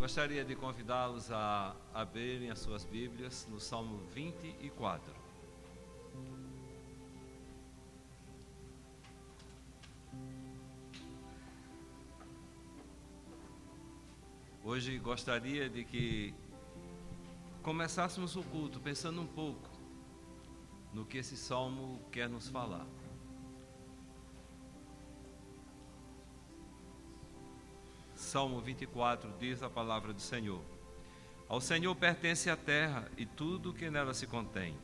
Gostaria de convidá-los a abrirem as suas Bíblias no Salmo 24. Hoje gostaria de que começássemos o culto pensando um pouco no que esse salmo quer nos falar. Salmo 24 diz a palavra do Senhor: Ao Senhor pertence a terra e tudo que nela se contém,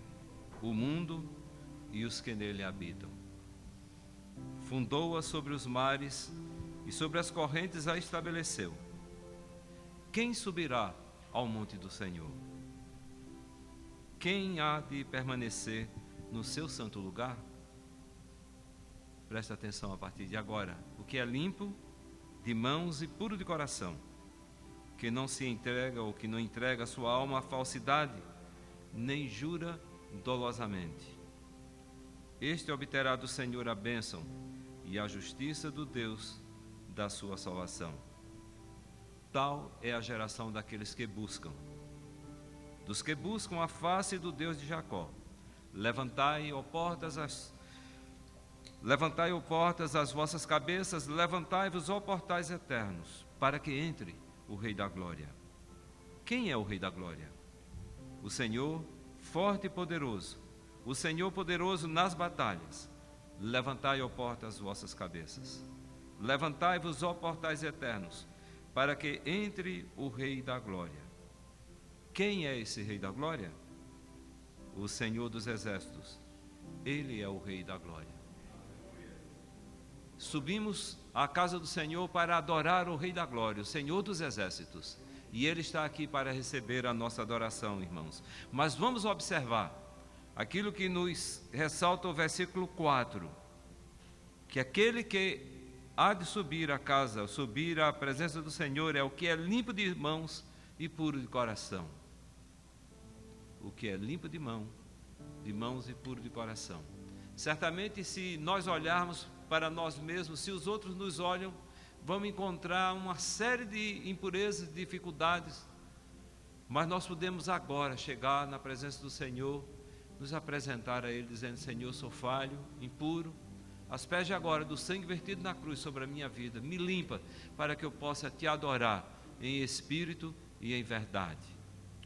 o mundo e os que nele habitam. Fundou-a sobre os mares e sobre as correntes a estabeleceu. Quem subirá ao monte do Senhor? Quem há de permanecer no seu santo lugar? Presta atenção a partir de agora. O que é limpo de mãos e puro de coração, que não se entrega ou que não entrega a sua alma à falsidade, nem jura dolosamente. Este obterá do Senhor a bênção e a justiça do Deus da sua salvação. Tal é a geração daqueles que buscam, dos que buscam a face do Deus de Jacó. Levantai, ó portas, as vossas cabeças, levantai-vos, ó portais eternos, para que entre o Rei da Glória. Quem é o Rei da Glória? O Senhor forte e poderoso, o Senhor poderoso nas batalhas. Levantai, ó portas, as vossas cabeças. Levantai-vos, ó portais eternos, para que entre o Rei da Glória. Quem é esse Rei da Glória? O Senhor dos Exércitos. Ele é o Rei da Glória. Subimos à casa do Senhor para adorar o Rei da Glória, o Senhor dos Exércitos. E Ele está aqui para receber a nossa adoração, irmãos. Mas vamos observar aquilo que nos ressalta o versículo 4. Que aquele que há de subir à casa, subir à presença do Senhor, é o que é limpo de mãos e puro de coração. O que é limpo de mãos e puro de coração. Certamente, se nós olharmos para nós mesmos, se os outros nos olham, vamos encontrar uma série de impurezas, dificuldades, mas nós podemos agora chegar na presença do Senhor, nos apresentar a Ele dizendo: Senhor, sou falho, impuro, asperge agora do sangue vertido na cruz sobre a minha vida, me limpa para que eu possa Te adorar em espírito e em verdade.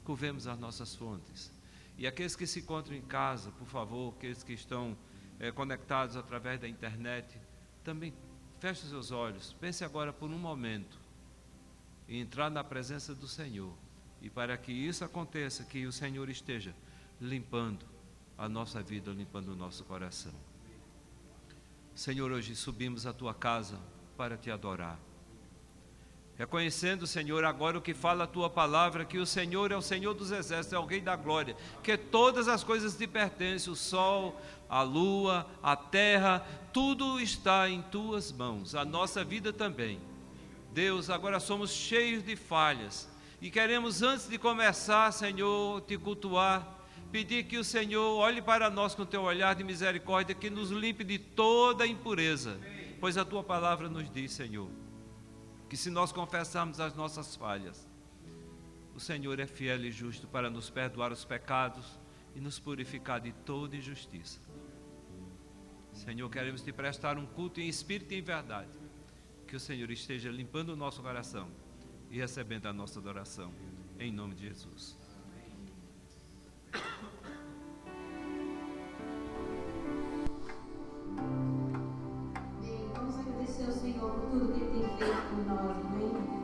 Curvemos as nossas fontes. E aqueles que se encontram em casa, por favor, aqueles que estão conectados através da internet, também feche os seus olhos, pense agora por um momento em entrar na presença do Senhor, e para que isso aconteça, que o Senhor esteja limpando a nossa vida, limpando o nosso coração. Senhor, hoje subimos à Tua casa para Te adorar, reconhecendo, Senhor, agora o que fala a Tua palavra, que o Senhor é o Senhor dos Exércitos, é o Rei da Glória, que todas as coisas te pertencem, o sol, a lua, a terra, tudo está em Tuas mãos, a nossa vida também. Deus, agora somos cheios de falhas e queremos, antes de começar, Senhor, Te cultuar, pedir que o Senhor olhe para nós com Teu olhar de misericórdia, que nos limpe de toda impureza, pois a Tua palavra nos diz, Senhor, que se nós confessarmos as nossas falhas, o Senhor é fiel e justo para nos perdoar os pecados e nos purificar de toda injustiça. Senhor, queremos Te prestar um culto em espírito e em verdade, que o Senhor esteja limpando o nosso coração e recebendo a nossa adoração, em nome de Jesus. Vamos agradecer ao Senhor por tudo que Ele tem feito por nós, amém?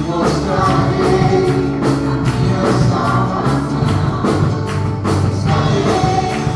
Mostrarei a minha salvação. Estarei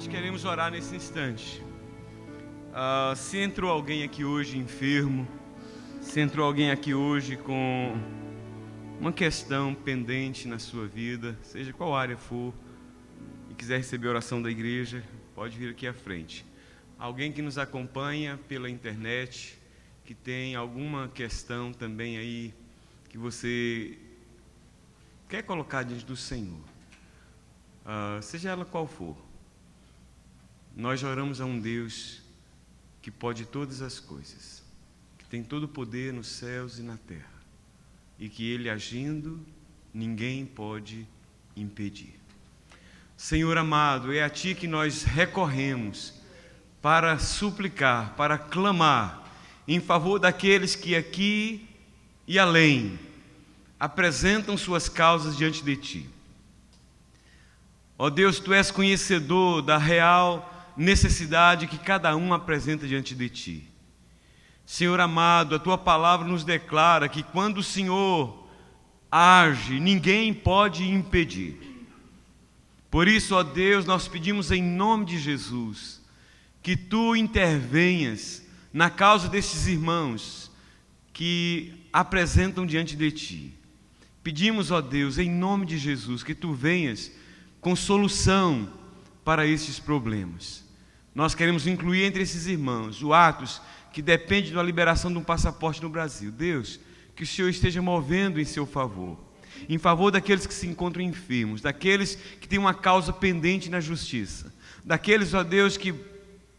Nós queremos orar nesse instante. Se entrou alguém aqui hoje enfermo, se entrou alguém aqui hoje com uma questão pendente na sua vida, seja qual área for, e quiser receber a oração da igreja, pode vir aqui à frente. Alguém que nos acompanha pela internet, que tem alguma questão também aí, que você quer colocar diante do Senhor, seja ela qual for, nós oramos a um Deus que pode todas as coisas, que tem todo o poder nos céus e na terra, e que Ele agindo, ninguém pode impedir. Senhor amado, é a Ti que nós recorremos para suplicar, para clamar em favor daqueles que aqui e além apresentam suas causas diante de Ti. Ó Deus, Tu és conhecedor da real necessidade que cada um apresenta diante de Ti. Senhor amado, a Tua palavra nos declara que quando o Senhor age, ninguém pode impedir. Por isso, ó Deus, nós pedimos em nome de Jesus que Tu intervenhas na causa desses irmãos que apresentam diante de Ti. Pedimos, ó Deus, em nome de Jesus, que Tu venhas com solução para esses problemas. Nós queremos incluir entre esses irmãos o Atos, que depende da liberação de um passaporte no Brasil. Deus, que o Senhor esteja movendo em seu favor, em favor daqueles que se encontram enfermos, daqueles que têm uma causa pendente na justiça, daqueles, ó Deus, que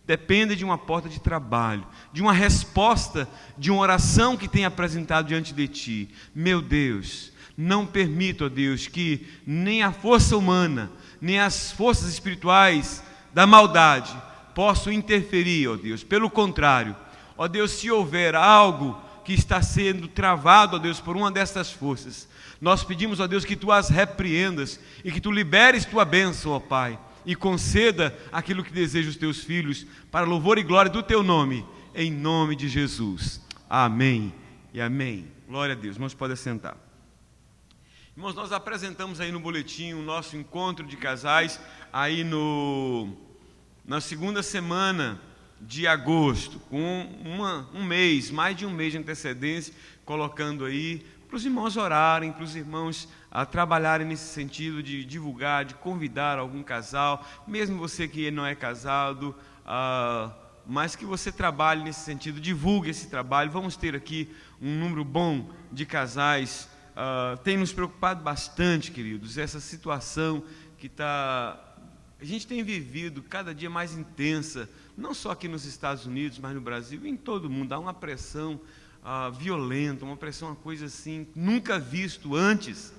dependem de uma porta de trabalho, de uma resposta, de uma oração que tem apresentado diante de Ti. Meu Deus, não permita, ó Deus, que nem a força humana, nem as forças espirituais da maldade possam interferir, ó Deus. Pelo contrário, ó Deus, se houver algo que está sendo travado, ó Deus, por uma dessas forças, nós pedimos, ó Deus, que Tu as repreendas e que Tu liberes Tua bênção, ó Pai, e conceda aquilo que desejam os Teus filhos, para louvor e glória do Teu nome, em nome de Jesus. Amém e amém. Glória a Deus. Irmãos, podem sentar. Irmãos, nós apresentamos aí no boletim o nosso encontro de casais aí na segunda semana de agosto, com um mês, mais de um mês de antecedência, colocando aí para os irmãos orarem, para os irmãos trabalharem nesse sentido de divulgar, de convidar algum casal, mesmo você que não é casado, mas que você trabalhe nesse sentido, divulgue esse trabalho. Vamos ter aqui um número bom de casais. Tem nos preocupado bastante, queridos, essa situação que a gente tem vivido cada dia mais intensa, não só aqui nos Estados Unidos, mas no Brasil e em todo o mundo. Há uma pressão violenta, uma pressão, uma coisa assim, nunca visto antes,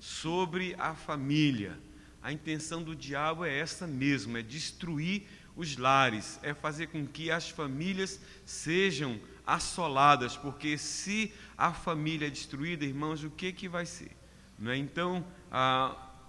sobre a família. A intenção do diabo é essa mesmo, é destruir os lares, é fazer com que as famílias sejam assoladas, porque se a família é destruída, irmãos, o que vai ser? Não é? Então,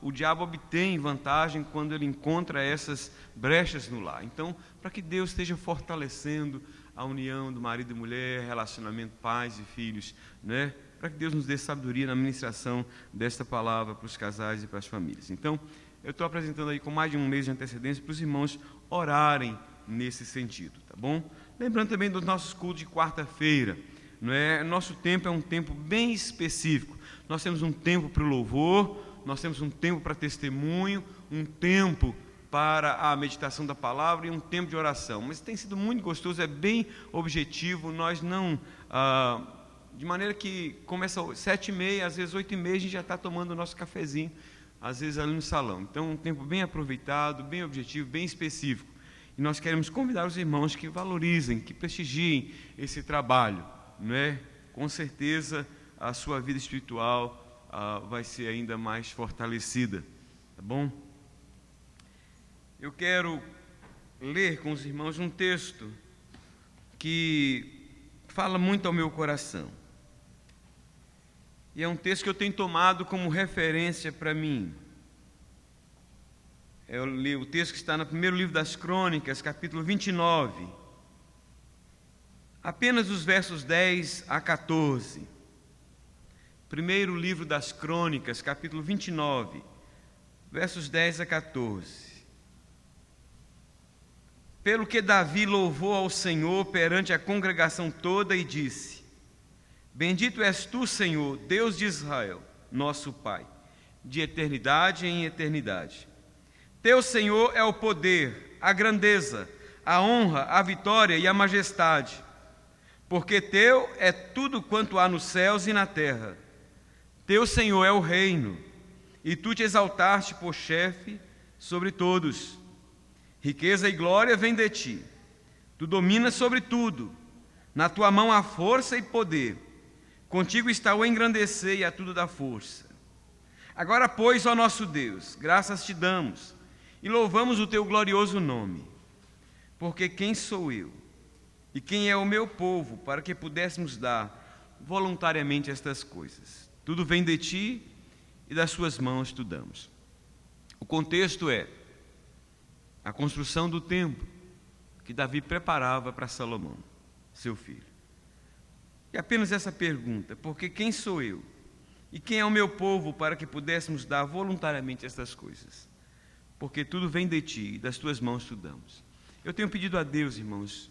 o diabo obtém vantagem quando ele encontra essas brechas no lar. Então, para que Deus esteja fortalecendo a união do marido e mulher, relacionamento pais e filhos, né? Para que Deus nos dê sabedoria na ministração desta palavra para os casais e para as famílias. Então, eu estou apresentando aí com mais de um mês de antecedência para os irmãos orarem nesse sentido, tá bom? Lembrando também dos nossos cultos de quarta-feira, não é? Nosso tempo é um tempo bem específico. Nós temos um tempo para o louvor, nós temos um tempo para testemunho, um tempo para a meditação da palavra e um tempo de oração. Mas tem sido muito gostoso, é bem objetivo. Nós não, de maneira que começa às 7h30, às vezes 8h30, a gente já está tomando o nosso cafezinho, às vezes ali no salão. Então, um tempo bem aproveitado, bem objetivo, bem específico. E nós queremos convidar os irmãos que valorizem, que prestigiem esse trabalho, não é? Com certeza a sua vida espiritual vai ser ainda mais fortalecida, tá bom? Eu quero ler com os irmãos um texto que fala muito ao meu coração. E é um texto que eu tenho tomado como referência para mim. Eu li o texto que está no primeiro livro das Crônicas, capítulo 29. Apenas os versos 10 a 14. Primeiro livro das Crônicas, capítulo 29, versos 10 a 14. pelo que Davi louvou ao Senhor perante a congregação toda e disse: Bendito és tu, Senhor, Deus de Israel, nosso Pai, de eternidade em eternidade. Teu, Senhor, é o poder, a grandeza, a honra, a vitória e a majestade, porque teu é tudo quanto há nos céus e na terra. Teu, Senhor, é o reino, e tu te exaltaste por chefe sobre todos. Riqueza e glória vêm de ti. Tu dominas sobre tudo. Na tua mão há força e poder. Contigo está o engrandecer e a tudo dá força. Agora, pois, ó nosso Deus, graças te damos e louvamos o teu glorioso nome. Porque quem sou eu e quem é o meu povo para que pudéssemos dar voluntariamente estas coisas? Tudo vem de ti e das suas mãos tu damos. O contexto é a construção do templo que Davi preparava para Salomão, seu filho. E apenas essa pergunta: porque quem sou eu e quem é o meu povo para que pudéssemos dar voluntariamente estas coisas? Porque tudo vem de ti e das tuas mãos tu damos. Eu tenho pedido a Deus, irmãos,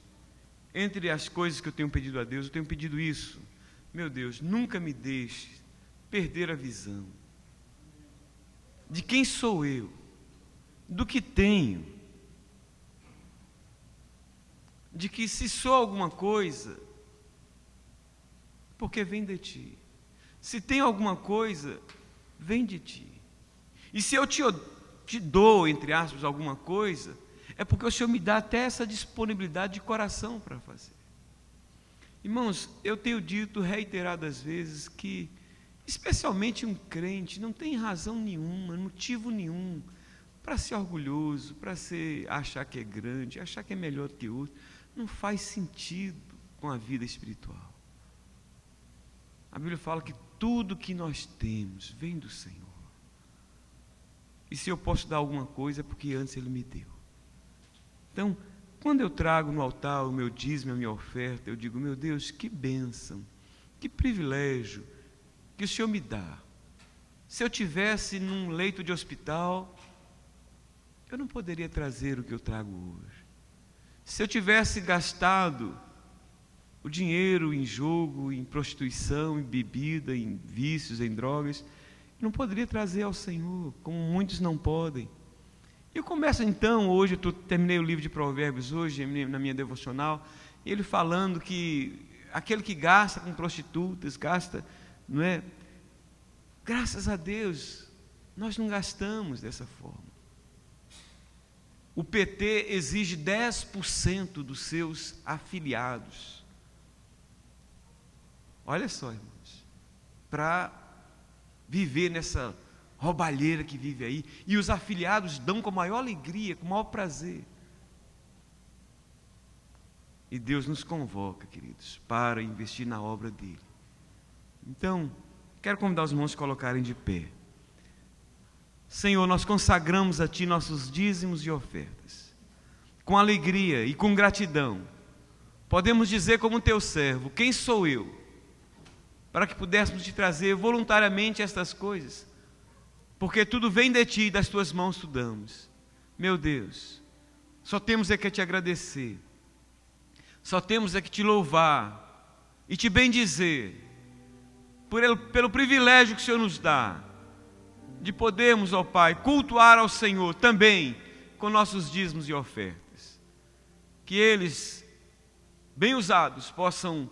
entre as coisas que eu tenho pedido a Deus, eu tenho pedido isso: meu Deus, nunca me deixe perder a visão de quem sou eu, do que tenho, de que se sou alguma coisa, porque vem de ti. Se tem alguma coisa, vem de ti. E se eu te dou, entre aspas, alguma coisa, é porque o Senhor me dá até essa disponibilidade de coração para fazer. Irmãos, eu tenho dito reiteradas vezes que, especialmente um crente, não tem razão nenhuma, motivo nenhum para ser orgulhoso, para achar que é grande, achar que é melhor do que outro. Não faz sentido com a vida espiritual. A Bíblia fala que tudo que nós temos vem do Senhor. E se eu posso dar alguma coisa, é porque antes Ele me deu. Então, quando eu trago no altar o meu dízimo, a minha oferta, eu digo: meu Deus, que bênção, que privilégio que o Senhor me dá. Se eu tivesse num leito de hospital, eu não poderia trazer o que eu trago hoje. Se eu tivesse gastado o dinheiro em jogo, em prostituição, em bebida, em vícios, em drogas, eu não poderia trazer ao Senhor, como muitos não podem. Eu começo então, hoje, eu terminei o livro de Provérbios hoje, na minha devocional, ele falando que aquele que gasta com prostitutas, gasta, não é? Graças a Deus, nós não gastamos dessa forma. O PT exige 10% dos seus afiliados. Olha só, irmãos, para viver nessa roubalheira que vive aí, e os afiliados dão com a maior alegria, com o maior prazer. E Deus nos convoca, queridos, para investir na obra dele. Então, quero convidar os irmãos a se colocarem de pé. Senhor, nós consagramos a Ti nossos dízimos e ofertas. Com alegria e com gratidão, podemos dizer como Teu servo: quem sou eu? Para que pudéssemos Te trazer voluntariamente estas coisas. Porque tudo vem de Ti e das Tuas mãos tu damos. Meu Deus, só temos é que Te agradecer. Só temos é que Te louvar e Te bendizer pelo privilégio que o Senhor nos dá de podermos, ó Pai, cultuar ao Senhor também com nossos dízimos e ofertas. Que eles, bem usados, possam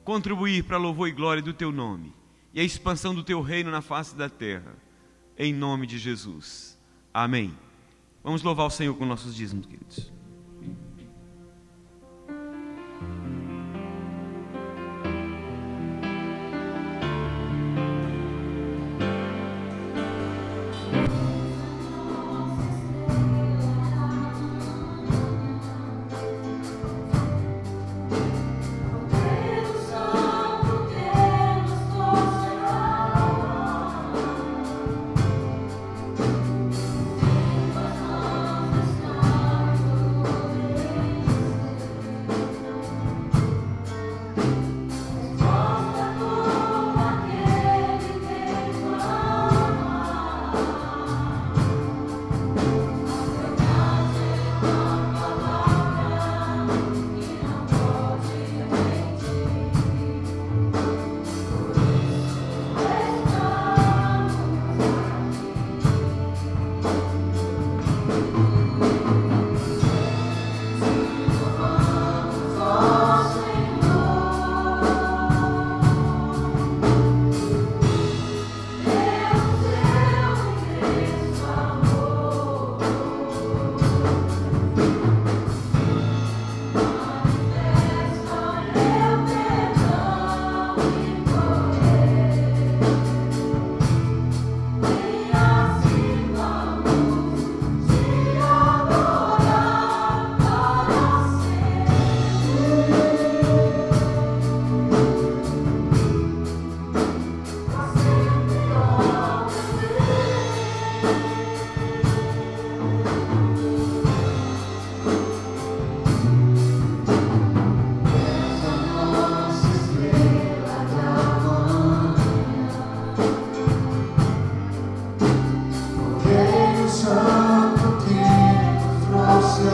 contribuir para a louvor e glória do Teu nome e a expansão do Teu reino na face da terra. Em nome de Jesus. Amém. Vamos louvar o Senhor com nossos dízimos, queridos. Thank you. Let's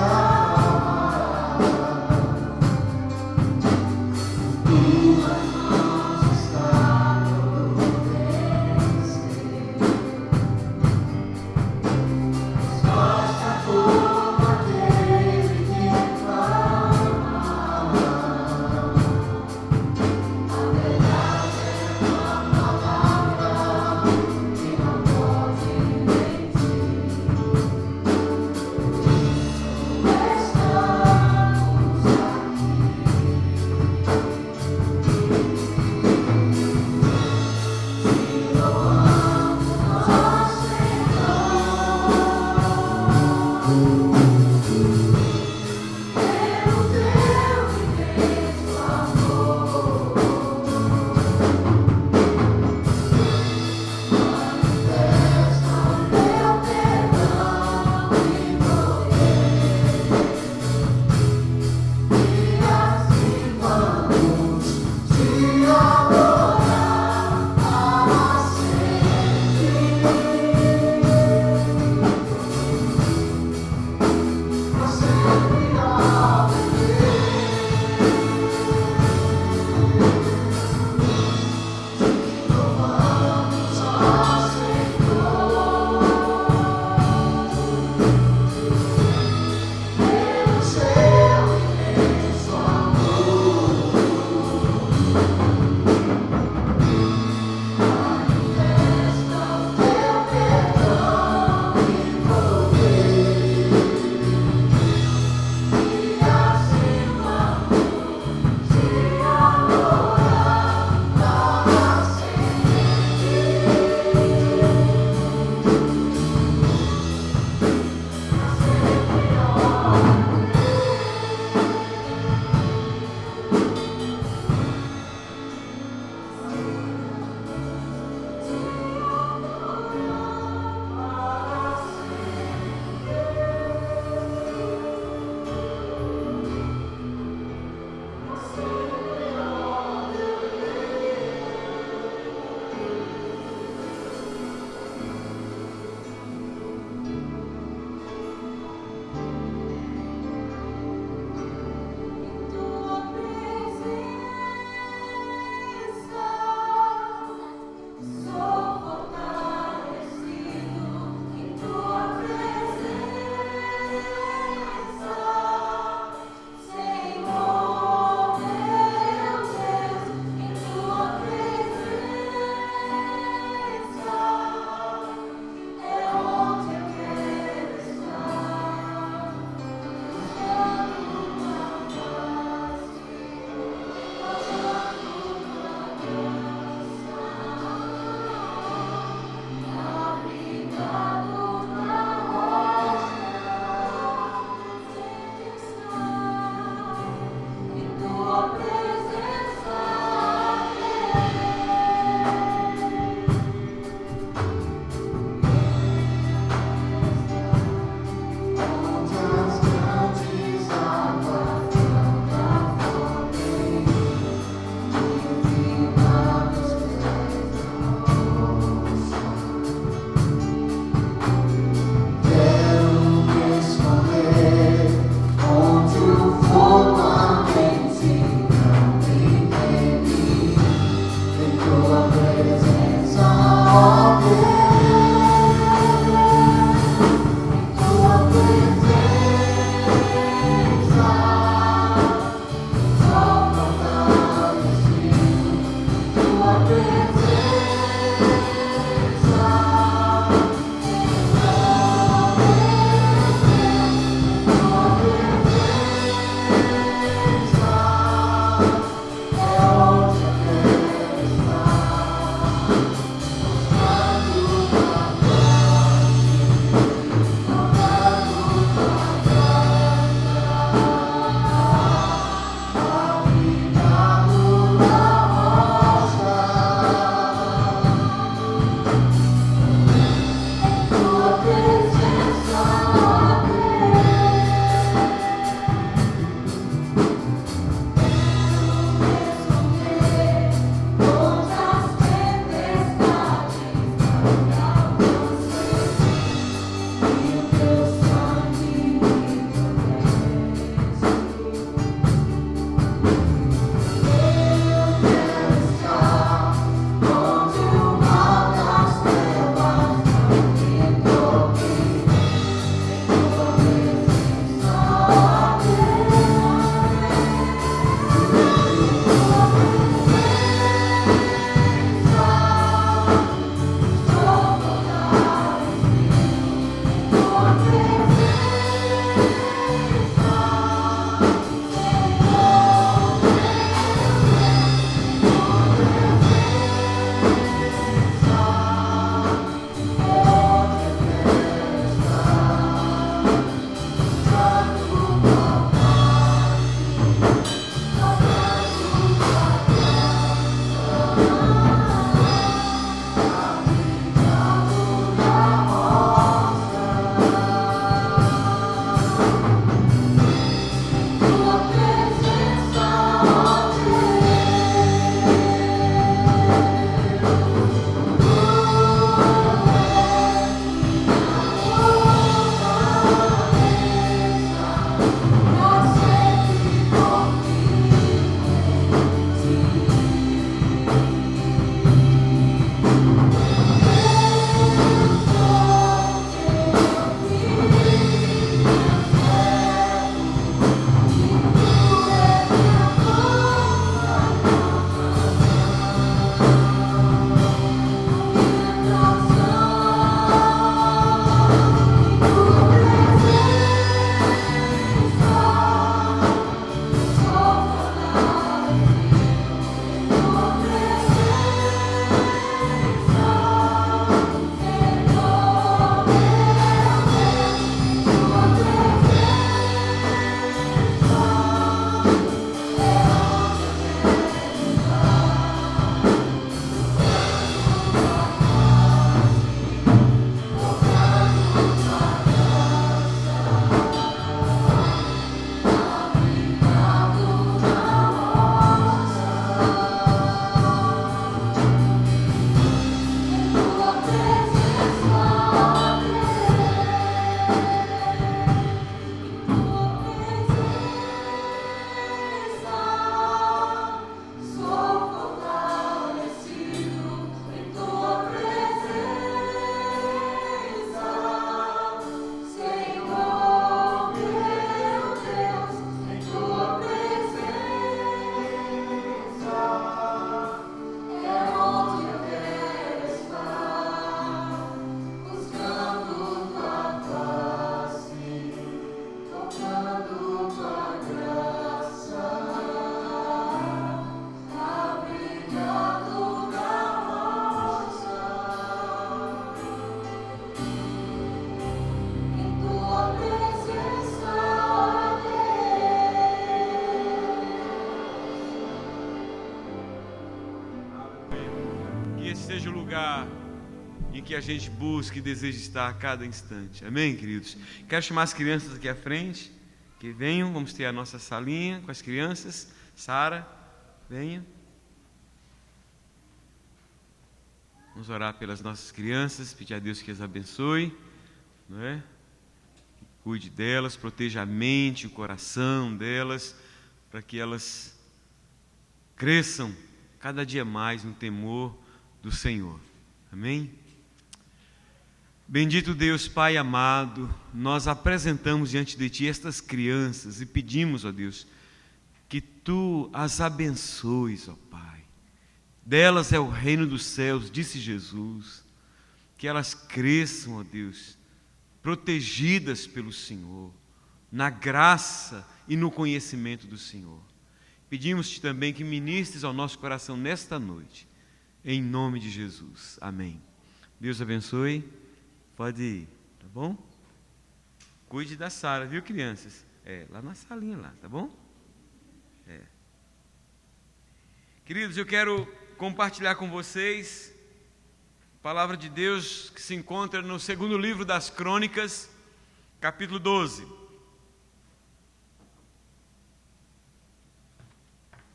Seja o lugar em que a gente busca e deseja estar a cada instante. Amém, queridos? Quero chamar as crianças aqui à frente, que venham, vamos ter a nossa salinha com as crianças. Sara, venha. Vamos orar pelas nossas crianças, pedir a Deus que as abençoe, não é? Que cuide delas, proteja a mente, o coração delas, para que elas cresçam cada dia mais no temor do Senhor. Amém? Bendito Deus, Pai amado, nós apresentamos diante de Ti estas crianças e pedimos, ó Deus, que Tu as abençoes, ó Pai. Delas é o reino dos céus, disse Jesus, que elas cresçam, ó Deus, protegidas pelo Senhor, na graça e no conhecimento do Senhor. Pedimos-te também que ministres ao nosso coração nesta noite, em nome de Jesus. Amém. Deus abençoe. Pode ir, tá bom? Cuide da Sara, viu, crianças? Lá na salinha lá, tá bom? Queridos, eu quero compartilhar com vocês a palavra de Deus que se encontra no segundo livro das Crônicas, capítulo 12.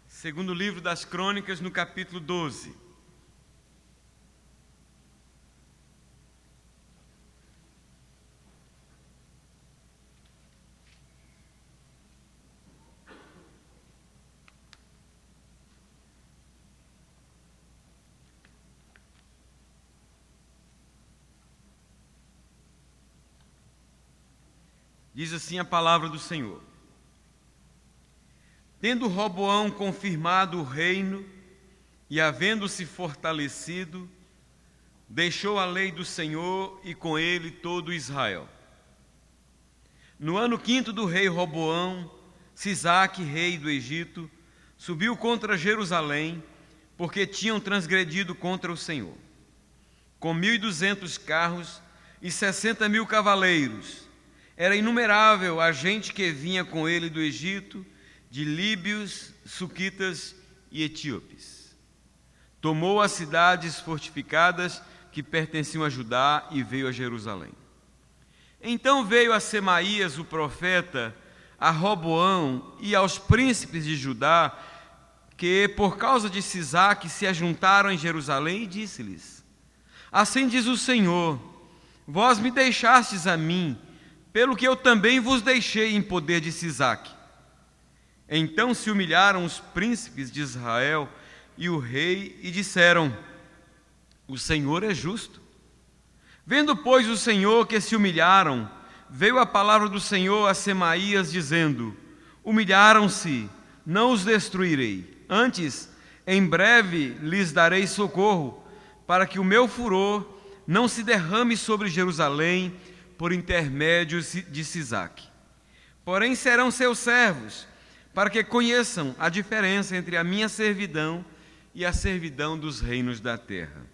Segundo livro das Crônicas, no capítulo 12. Diz assim a palavra do Senhor: Tendo Roboão confirmado o reino e havendo-se fortalecido, deixou a lei do Senhor e com ele todo Israel. No ano 5º do rei Roboão, Sisaque, rei do Egito, subiu contra Jerusalém, porque tinham transgredido contra o Senhor, com 1.200 carros e 60.000 cavaleiros. Era inumerável a gente que vinha com ele do Egito, de líbios, suquitas e etíopes. Tomou as cidades fortificadas que pertenciam a Judá e veio a Jerusalém. Então veio a Semaías, o profeta, a Roboão e aos príncipes de Judá, que por causa de Sisaque se ajuntaram em Jerusalém, e disse-lhes: Assim diz o Senhor, vós me deixastes a mim, pelo que eu também vos deixei em poder de Sisaque. Então se humilharam os príncipes de Israel e o rei e disseram: O Senhor é justo. Vendo, pois, o Senhor que se humilharam, veio a palavra do Senhor a Semaías, dizendo: Humilharam-se, não os destruirei. Antes, em breve lhes darei socorro, para que o meu furor não se derrame sobre Jerusalém por intermédio de Sisaque. Porém serão seus servos, para que conheçam a diferença entre a minha servidão e a servidão dos reinos da terra.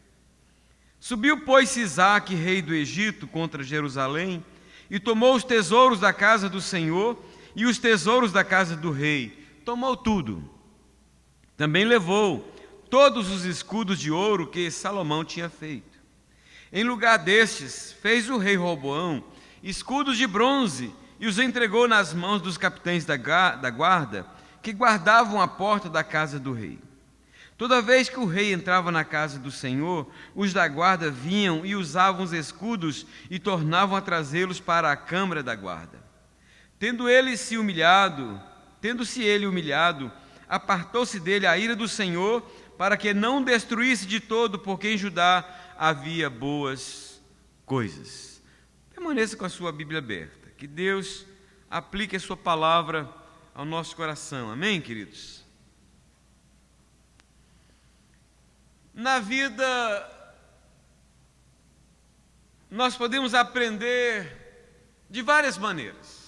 Subiu, pois, Sisaque, rei do Egito, contra Jerusalém, e tomou os tesouros da casa do Senhor e os tesouros da casa do rei. Tomou tudo. Também levou todos os escudos de ouro que Salomão tinha feito. Em lugar destes, fez o rei Roboão escudos de bronze e os entregou nas mãos dos capitães da guarda, que guardavam a porta da casa do rei. Toda vez que o rei entrava na casa do Senhor, os da guarda vinham e usavam os escudos e tornavam a trazê-los para a câmara da guarda. Tendo-se ele humilhado, apartou-se dele a ira do Senhor, para que não destruísse de todo, porque em Judá havia boas coisas. Permaneça com a sua Bíblia aberta. Que Deus aplique a sua palavra ao nosso coração. Amém, queridos? Na vida, nós podemos aprender de várias maneiras.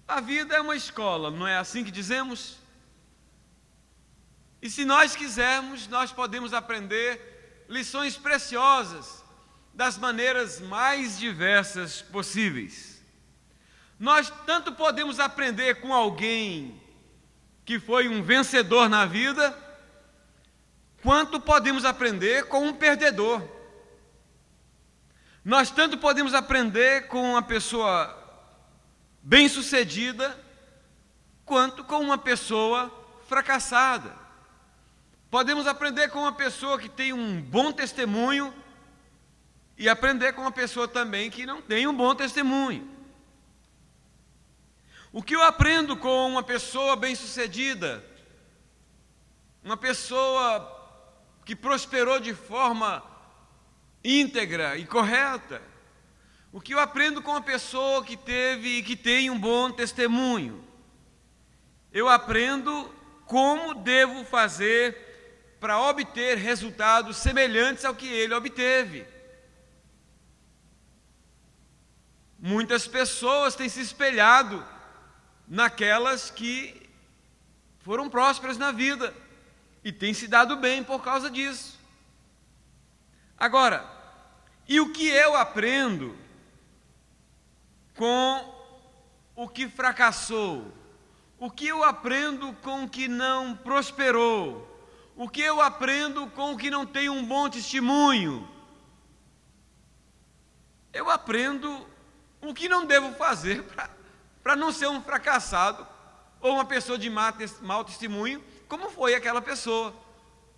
A vida é uma escola, não é assim que dizemos? E se nós quisermos, nós podemos aprender lições preciosas das maneiras mais diversas possíveis. Nós tanto podemos aprender com alguém que foi um vencedor na vida, quanto podemos aprender com um perdedor. Nós tanto podemos aprender com uma pessoa bem-sucedida, quanto com uma pessoa fracassada. Podemos aprender com uma pessoa que tem um bom testemunho e aprender com uma pessoa também que não tem um bom testemunho. O que eu aprendo com uma pessoa bem-sucedida, uma pessoa que prosperou de forma íntegra e correta, o que eu aprendo com uma pessoa que teve e que tem um bom testemunho, eu aprendo como devo fazer para obter resultados semelhantes ao que ele obteve. Muitas pessoas têm se espelhado naquelas que foram prósperas na vida e têm se dado bem por causa disso. Agora, e o que eu aprendo com o que fracassou? O que eu aprendo com o que não prosperou? O que eu aprendo com o que não tem um bom testemunho? Eu aprendo o que não devo fazer para não ser um fracassado ou uma pessoa de mau testemunho, como foi aquela pessoa.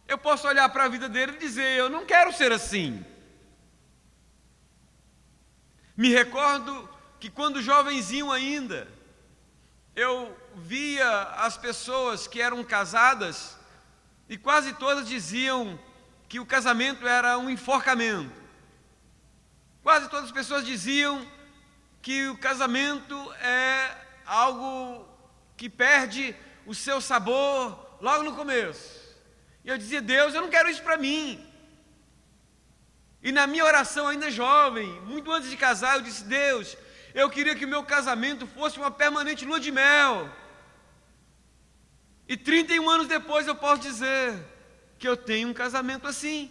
Eu posso olhar para a vida dele e dizer: eu não quero ser assim. Me recordo que quando jovenzinho ainda, eu via as pessoas que eram casadas e quase todas diziam que o casamento era um enforcamento. Quase todas as pessoas diziam que o casamento é algo que perde o seu sabor logo no começo. E eu dizia: Deus, eu não quero isso para mim. E na minha oração ainda jovem, muito antes de casar, eu disse: Deus, eu queria que o meu casamento fosse uma permanente lua de mel. E 31 anos depois eu posso dizer que eu tenho um casamento assim.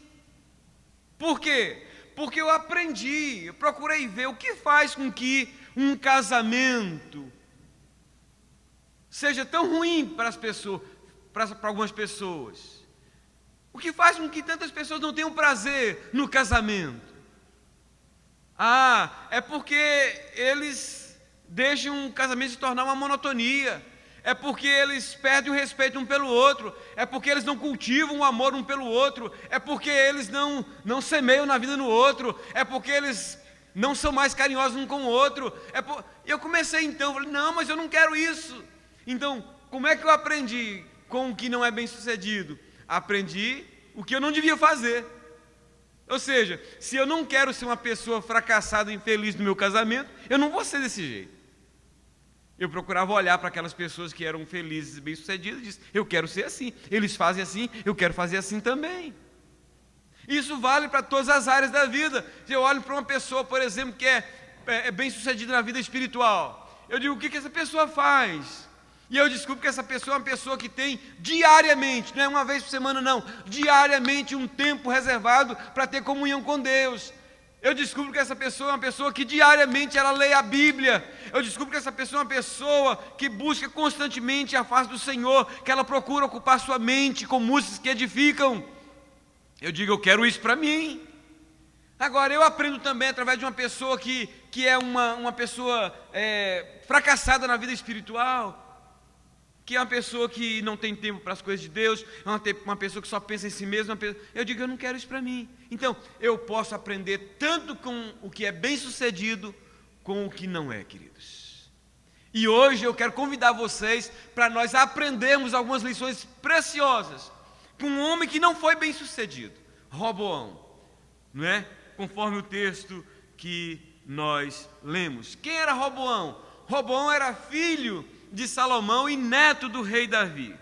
Por quê? Porque eu aprendi, eu procurei ver o que faz com que um casamento seja tão ruim para as pessoas, para algumas pessoas. O que faz com que tantas pessoas não tenham prazer no casamento? É porque eles deixam o casamento se tornar uma monotonia. É porque eles perdem o respeito um pelo outro. É porque eles não cultivam o amor um pelo outro. É porque eles não semeiam na vida no outro. É porque eles não são mais carinhosos um com o outro. Eu comecei então, falei: não, mas eu não quero isso. Então, como é que eu aprendi com o que não é bem sucedido? Aprendi o que eu não devia fazer. Ou seja, se eu não quero ser uma pessoa fracassada e infeliz no meu casamento, eu não vou ser desse jeito. Eu procurava olhar para aquelas pessoas que eram felizes e bem-sucedidas e disse: eu quero ser assim. Eles fazem assim, eu quero fazer assim também. Isso vale para todas as áreas da vida. Se eu olho para uma pessoa, por exemplo, que é bem-sucedida na vida espiritual, eu digo: o que essa pessoa faz? E eu descubro que essa pessoa é uma pessoa que tem diariamente, não é uma vez por semana não, diariamente um tempo reservado para ter comunhão com Deus. Eu descubro que essa pessoa é uma pessoa que diariamente ela lê a Bíblia. Eu descubro que essa pessoa é uma pessoa que busca constantemente a face do Senhor, que ela procura ocupar sua mente com músicas que edificam. Eu digo: eu quero isso para mim. Agora, eu aprendo também através de uma pessoa que é uma pessoa fracassada na vida espiritual, que é uma pessoa que não tem tempo para as coisas de Deus, é uma pessoa que só pensa em si mesma. Eu digo: eu não quero isso para mim. Então, eu posso aprender tanto com o que é bem sucedido, com o que não é, queridos. E hoje eu quero convidar vocês para nós aprendermos algumas lições preciosas com um homem que não foi bem sucedido, Roboão, não é? Conforme o texto que nós lemos. Quem era Roboão? Roboão era filho de Salomão e neto do rei Davi.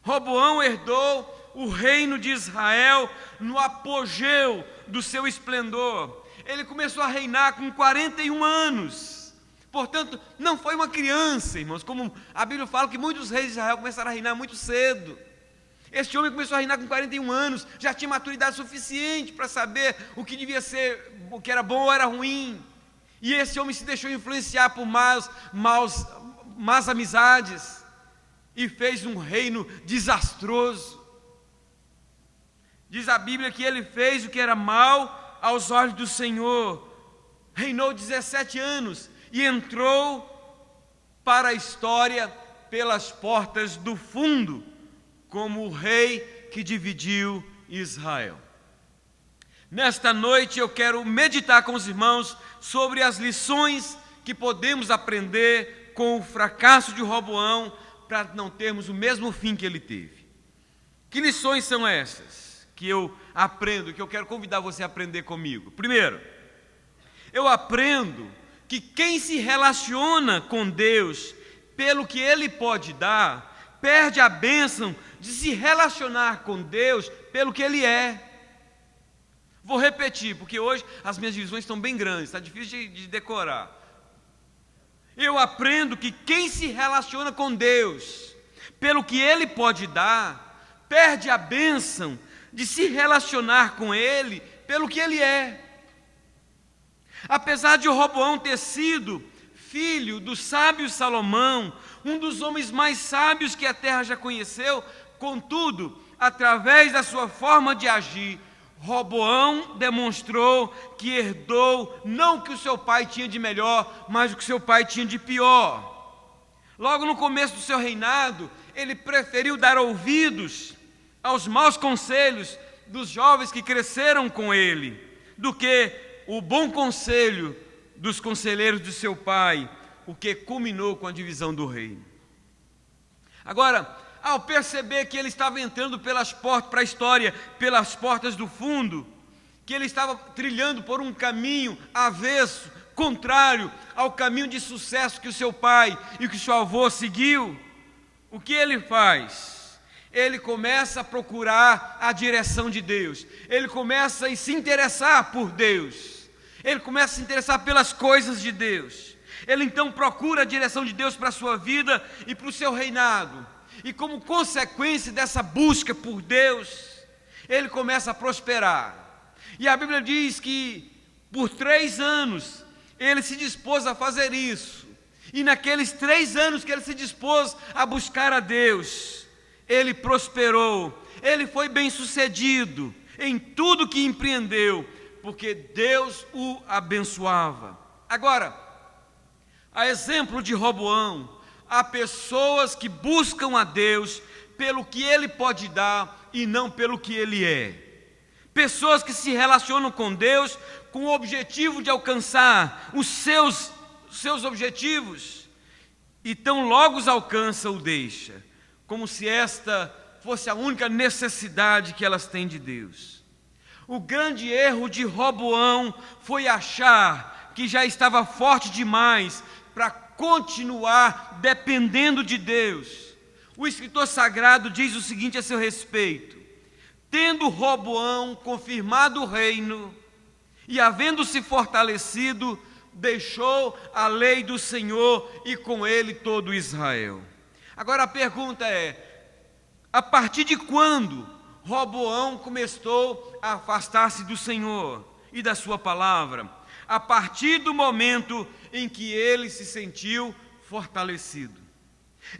Roboão herdou o reino de Israel no apogeu do seu esplendor. Ele começou a reinar com 41 anos. Portanto, não foi uma criança, irmãos, como a Bíblia fala que muitos reis de Israel começaram a reinar muito cedo. Este homem começou a reinar com 41 anos, já tinha maturidade suficiente para saber o que devia ser, o que era bom ou era ruim. E esse homem se deixou influenciar por más amizades e fez um reino desastroso. Diz a Bíblia que ele fez o que era mal aos olhos do Senhor. Reinou 17 anos e entrou para a história pelas portas do fundo, como o rei que dividiu Israel. Nesta noite eu quero meditar com os irmãos sobre as lições que podemos aprender com o fracasso de Roboão para não termos o mesmo fim que ele teve. Que lições são essas que eu aprendo, que eu quero convidar você a aprender comigo? Primeiro, eu aprendo que quem se relaciona com Deus pelo que Ele pode dar, perde a bênção de se relacionar com Deus pelo que Ele é. Vou repetir, porque hoje as minhas divisões estão bem grandes, está difícil de decorar. Eu aprendo que quem se relaciona com Deus pelo que Ele pode dar, perde a bênção de se relacionar com Ele pelo que Ele é. Apesar de Roboão ter sido filho do sábio Salomão, um dos homens mais sábios que a terra já conheceu, contudo, através da sua forma de agir, Roboão demonstrou que herdou não o que o seu pai tinha de melhor, mas o que seu pai tinha de pior. Logo no começo do seu reinado, ele preferiu dar ouvidos aos maus conselhos dos jovens que cresceram com ele, do que o bom conselho dos conselheiros de seu pai, o que culminou com a divisão do reino. Agora, ao perceber que ele estava entrando pelas portas para a história, pelas portas do fundo, que ele estava trilhando por um caminho avesso, contrário ao caminho de sucesso que o seu pai e que o seu avô seguiu, o que ele faz? Ele começa a procurar a direção de Deus, ele começa a se interessar por Deus, ele começa a se interessar pelas coisas de Deus. Ele então procura a direção de Deus para a sua vida e para o seu reinado. E como consequência dessa busca por Deus, ele começa a prosperar. E a Bíblia diz que por 3 anos ele se dispôs a fazer isso. E naqueles 3 anos que ele se dispôs a buscar a Deus, ele prosperou, ele foi bem-sucedido em tudo que empreendeu, porque Deus o abençoava. Agora, a exemplo de Roboão, há pessoas que buscam a Deus pelo que Ele pode dar e não pelo que Ele é. Pessoas que se relacionam com Deus com o objetivo de alcançar os seus objetivos e tão logo os alcança, o deixa, como se esta fosse a única necessidade que elas têm de Deus. O grande erro de Roboão foi achar que já estava forte demais para continuar dependendo de Deus. O escritor sagrado diz o seguinte a seu respeito: tendo Roboão confirmado o reino e havendo-se fortalecido, deixou a lei do Senhor e com ele todo Israel. Agora a pergunta é: a partir de quando Roboão começou a afastar-se do Senhor e da sua palavra? A partir do momento em que ele se sentiu fortalecido.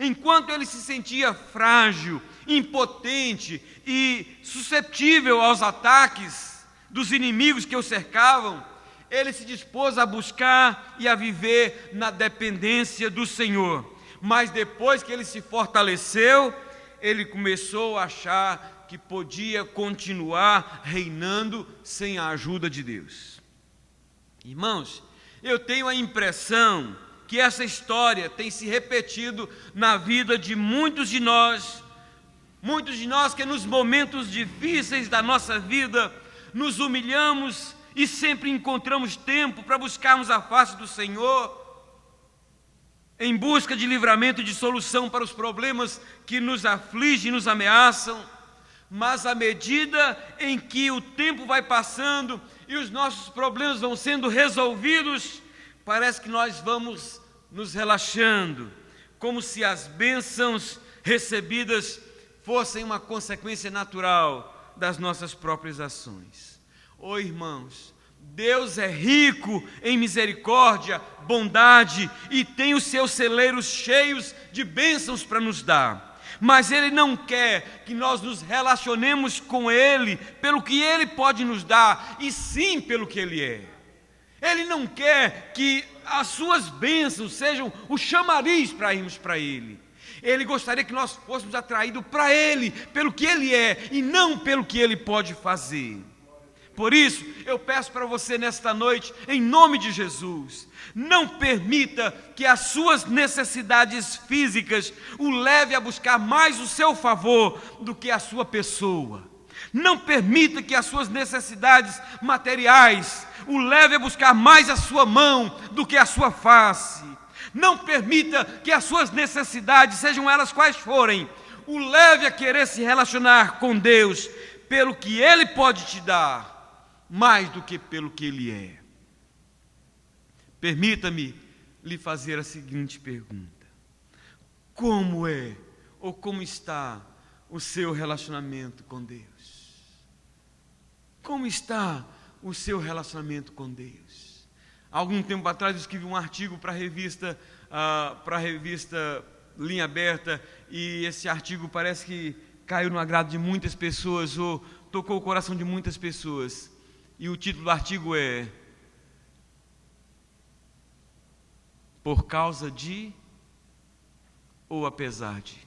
Enquanto ele se sentia frágil, impotente e suscetível aos ataques dos inimigos que o cercavam, ele se dispôs a buscar e a viver na dependência do Senhor. Mas depois que ele se fortaleceu, ele começou a achar que podia continuar reinando sem a ajuda de Deus. Irmãos, eu tenho a impressão que essa história tem se repetido na vida de muitos de nós que nos momentos difíceis da nossa vida nos humilhamos e sempre encontramos tempo para buscarmos a face do Senhor, em busca de livramento e de solução para os problemas que nos afligem e nos ameaçam. Mas à medida em que o tempo vai passando e os nossos problemas vão sendo resolvidos, parece que nós vamos nos relaxando, como se as bênçãos recebidas fossem uma consequência natural das nossas próprias ações. Oh, irmãos, Deus é rico em misericórdia, bondade e tem os seus celeiros cheios de bênçãos para nos dar. Mas Ele não quer que nós nos relacionemos com Ele pelo que Ele pode nos dar, e sim pelo que Ele é. Ele não quer que as suas bênçãos sejam o chamariz para irmos para Ele. Ele gostaria que nós fôssemos atraídos para Ele, pelo que Ele é, e não pelo que Ele pode fazer. Por isso, eu peço para você nesta noite, em nome de Jesus, não permita que as suas necessidades físicas o leve a buscar mais o seu favor do que a sua pessoa. Não permita que as suas necessidades materiais o leve a buscar mais a sua mão do que a sua face. Não permita que as suas necessidades, sejam elas quais forem, o leve a querer se relacionar com Deus pelo que Ele pode te dar, mais do que pelo que Ele é. Permita-me lhe fazer a seguinte pergunta: como é ou como está o seu relacionamento com Deus? Como está o seu relacionamento com Deus? Há algum tempo atrás eu escrevi um artigo para a revista Linha Aberta, e esse artigo parece que caiu no agrado de muitas pessoas, ou tocou o coração de muitas pessoas. E o título do artigo é Por causa de ou apesar de?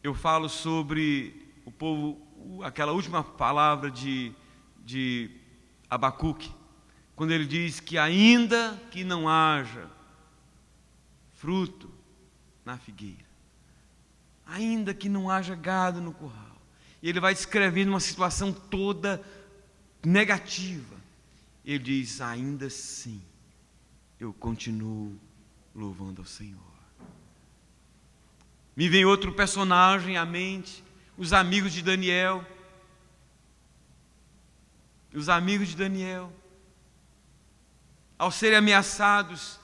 Eu falo sobre o povo, aquela última palavra de Abacuque, quando ele diz que ainda que não haja fruto na figueira, ainda que não haja gado no curral, e ele vai descrevendo uma situação toda negativa, ele diz: ainda assim eu continuo louvando ao Senhor. Me vem outro personagem à mente, os amigos de Daniel. Os amigos de Daniel, ao serem ameaçados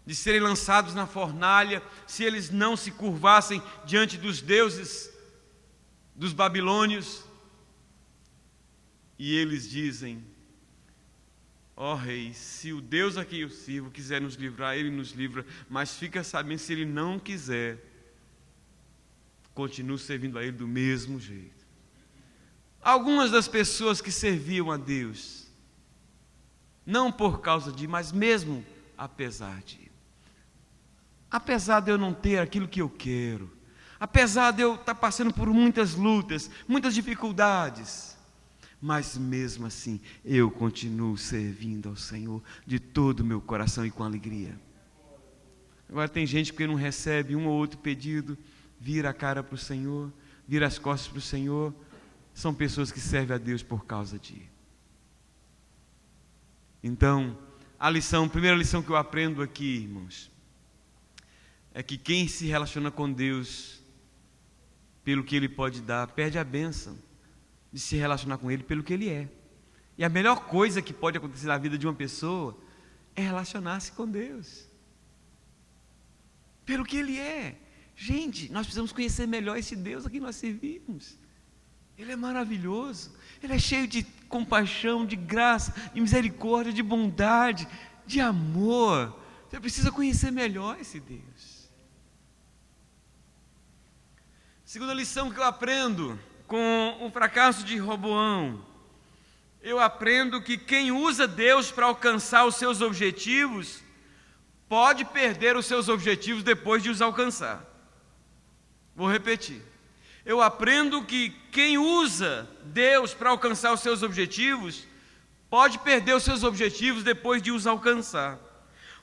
de serem lançados na fornalha, se eles não se curvassem diante dos deuses dos babilônios, e eles dizem: ó rei, se o Deus a quem eu sirvo quiser nos livrar, Ele nos livra, mas fica sabendo, se Ele não quiser, continuo servindo a Ele do mesmo jeito. Algumas das pessoas que serviam a Deus, não por causa de, mas mesmo apesar de eu não ter aquilo que eu quero, apesar de eu estar passando por muitas lutas, muitas dificuldades, mas mesmo assim eu continuo servindo ao Senhor de todo o meu coração e com alegria. Agora tem gente que não recebe um ou outro pedido, vira a cara para o Senhor, vira as costas para o Senhor. São pessoas que servem a Deus por causa de. Então, a primeira lição que eu aprendo aqui, irmãos, é que quem se relaciona com Deus pelo que Ele pode dar, perde a bênção de se relacionar com Ele pelo que Ele é. E a melhor coisa que pode acontecer na vida de uma pessoa é relacionar-se com Deus pelo que Ele é. Gente, nós precisamos conhecer melhor esse Deus a quem nós servimos. Ele é maravilhoso, Ele é cheio de compaixão, de graça, de misericórdia, de bondade, de amor. Você precisa conhecer melhor esse Deus. Segunda lição que eu aprendo com o fracasso de Roboão, eu aprendo que quem usa Deus para alcançar os seus objetivos, pode perder os seus objetivos depois de os alcançar. Vou repetir. Eu aprendo que quem usa Deus para alcançar os seus objetivos, pode perder os seus objetivos depois de os alcançar.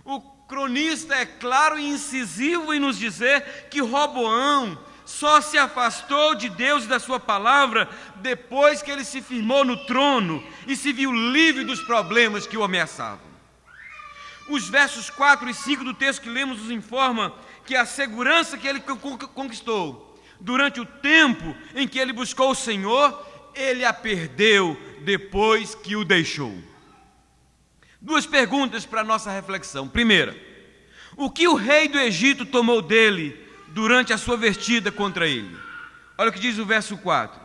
O cronista é claro e incisivo em nos dizer que Roboão só se afastou de Deus e da sua palavra depois que ele se firmou no trono e se viu livre dos problemas que o ameaçavam. Os versos 4 e 5 do texto que lemos nos informa que a segurança que ele conquistou durante o tempo em que ele buscou o Senhor, ele a perdeu depois que o deixou. Duas perguntas para a nossa reflexão. Primeira, o que o rei do Egito tomou dele durante a sua investida contra ele? Olha o que diz o verso 4.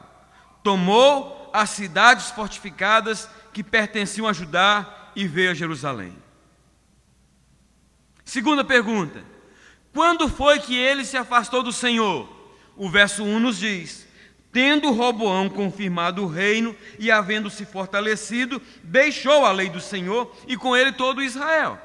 Tomou as cidades fortificadas que pertenciam a Judá e veio a Jerusalém. Segunda pergunta, quando foi que ele se afastou do Senhor? O verso 1 nos diz: tendo Roboão confirmado o reino e havendo-se fortalecido, deixou a lei do Senhor e com ele todo Israel.